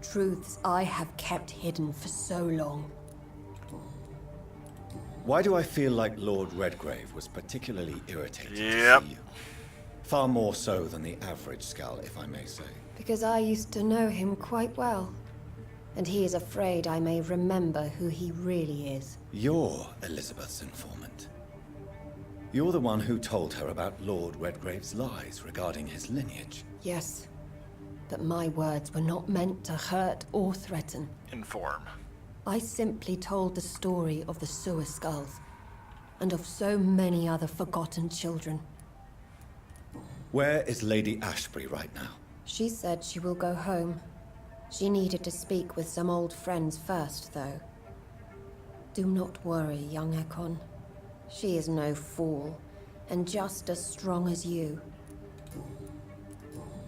truths I have kept hidden for so long. Why do I feel like Lord Redgrave was particularly irritated to see you? Far more so than the average Skull, if I may say. Because I used to know him quite well, and he is afraid I may remember who he really is. You're Elizabeth's informant. You're the one who told her about Lord Redgrave's lies regarding his lineage. Yes, but my words were not meant to hurt or threaten. Inform. I simply told the story of the sewer skulls, and of so many other forgotten children. Where is Lady Ashbury right now? She said she will go home. She needed to speak with some old friends first, though. Do not worry, young Ekon. She is no fool, and just as strong as you.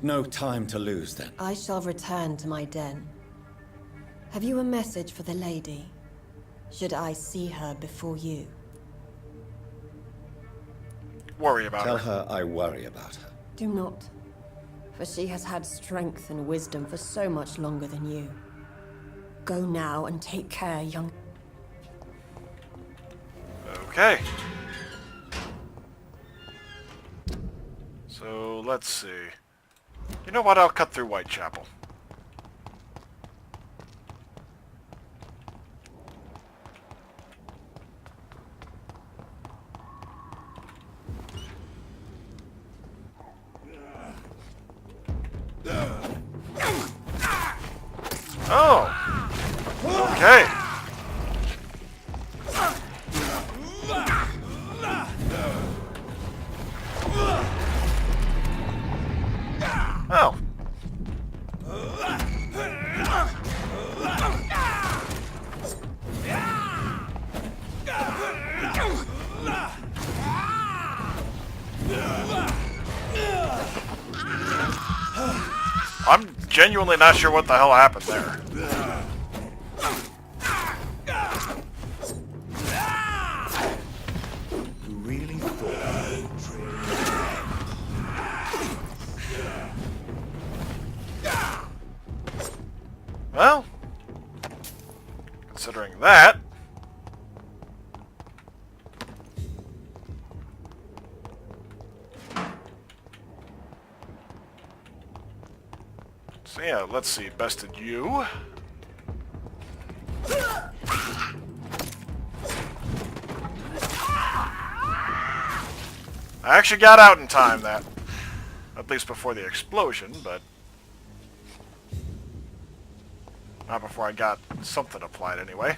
No time to lose, then. I shall return to my den. Have you a message for the lady? Should I see her before you? Worry about Tell her. her I worry about her. Do not, for she has had strength and wisdom for so much longer than you. Go now and take care, young... Okay. So, let's see. You know what? I'll cut through Whitechapel. Oh! Okay. Oh. I'm genuinely not sure what the hell happened there. You really thought Well, considering that... So yeah, let's see. Bested you. I actually got out in time, that. At least before the explosion, but... not before I got something applied, anyway.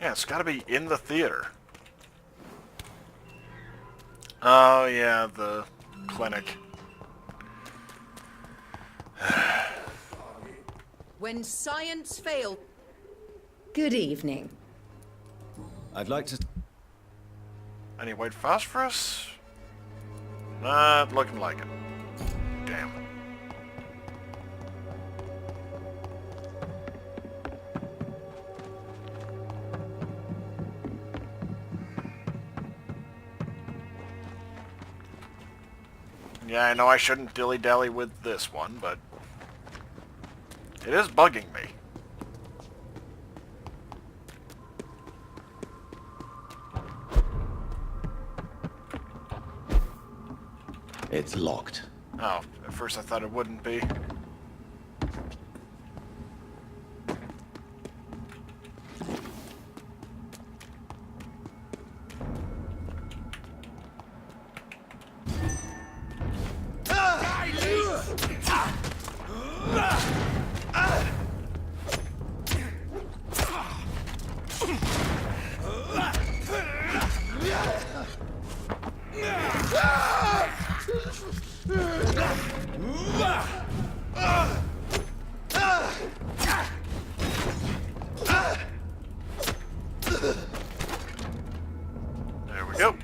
Yeah, it's gotta be in the theater. Oh, yeah, the clinic. When science failed. Good evening. I'd like to... Any white phosphorus? Not looking like it. Damn. Yeah, I know I shouldn't dilly-dally with this one, but it is bugging me. It's locked. Oh, at first I thought it wouldn't be. There we go.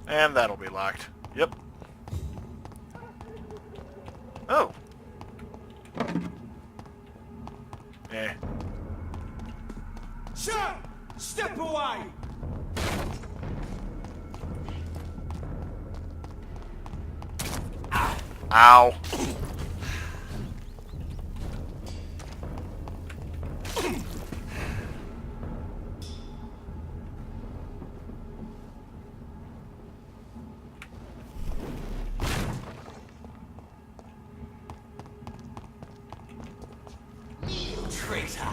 And that'll be locked. Yep. Oh. Eh. Sir! Step away! Ow. Traitor!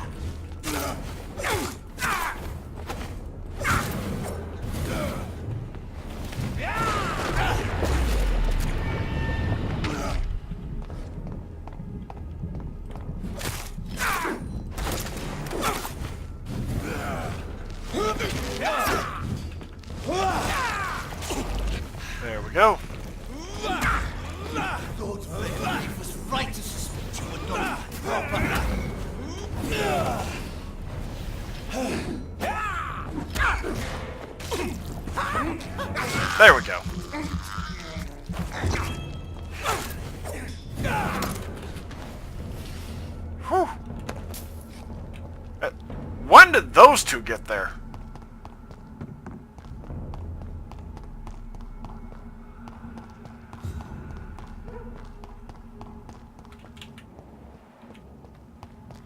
There we go. Lord Vampyr was right to suspect you were not proper. There we go. Whew. When did those two get there?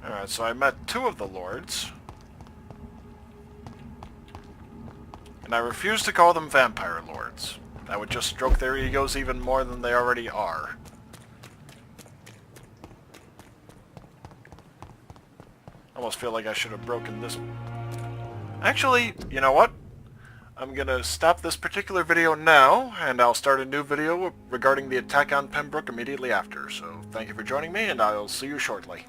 Alright, so I met two of the lords. And I refuse to call them vampire lords. That would just stroke their egos even more than they already are. Almost feel like I should have broken this. Actually, you know what? I'm gonna stop this particular video now, and I'll start a new video regarding the attack on Pembroke immediately after. So, thank you for joining me, and I'll see you shortly.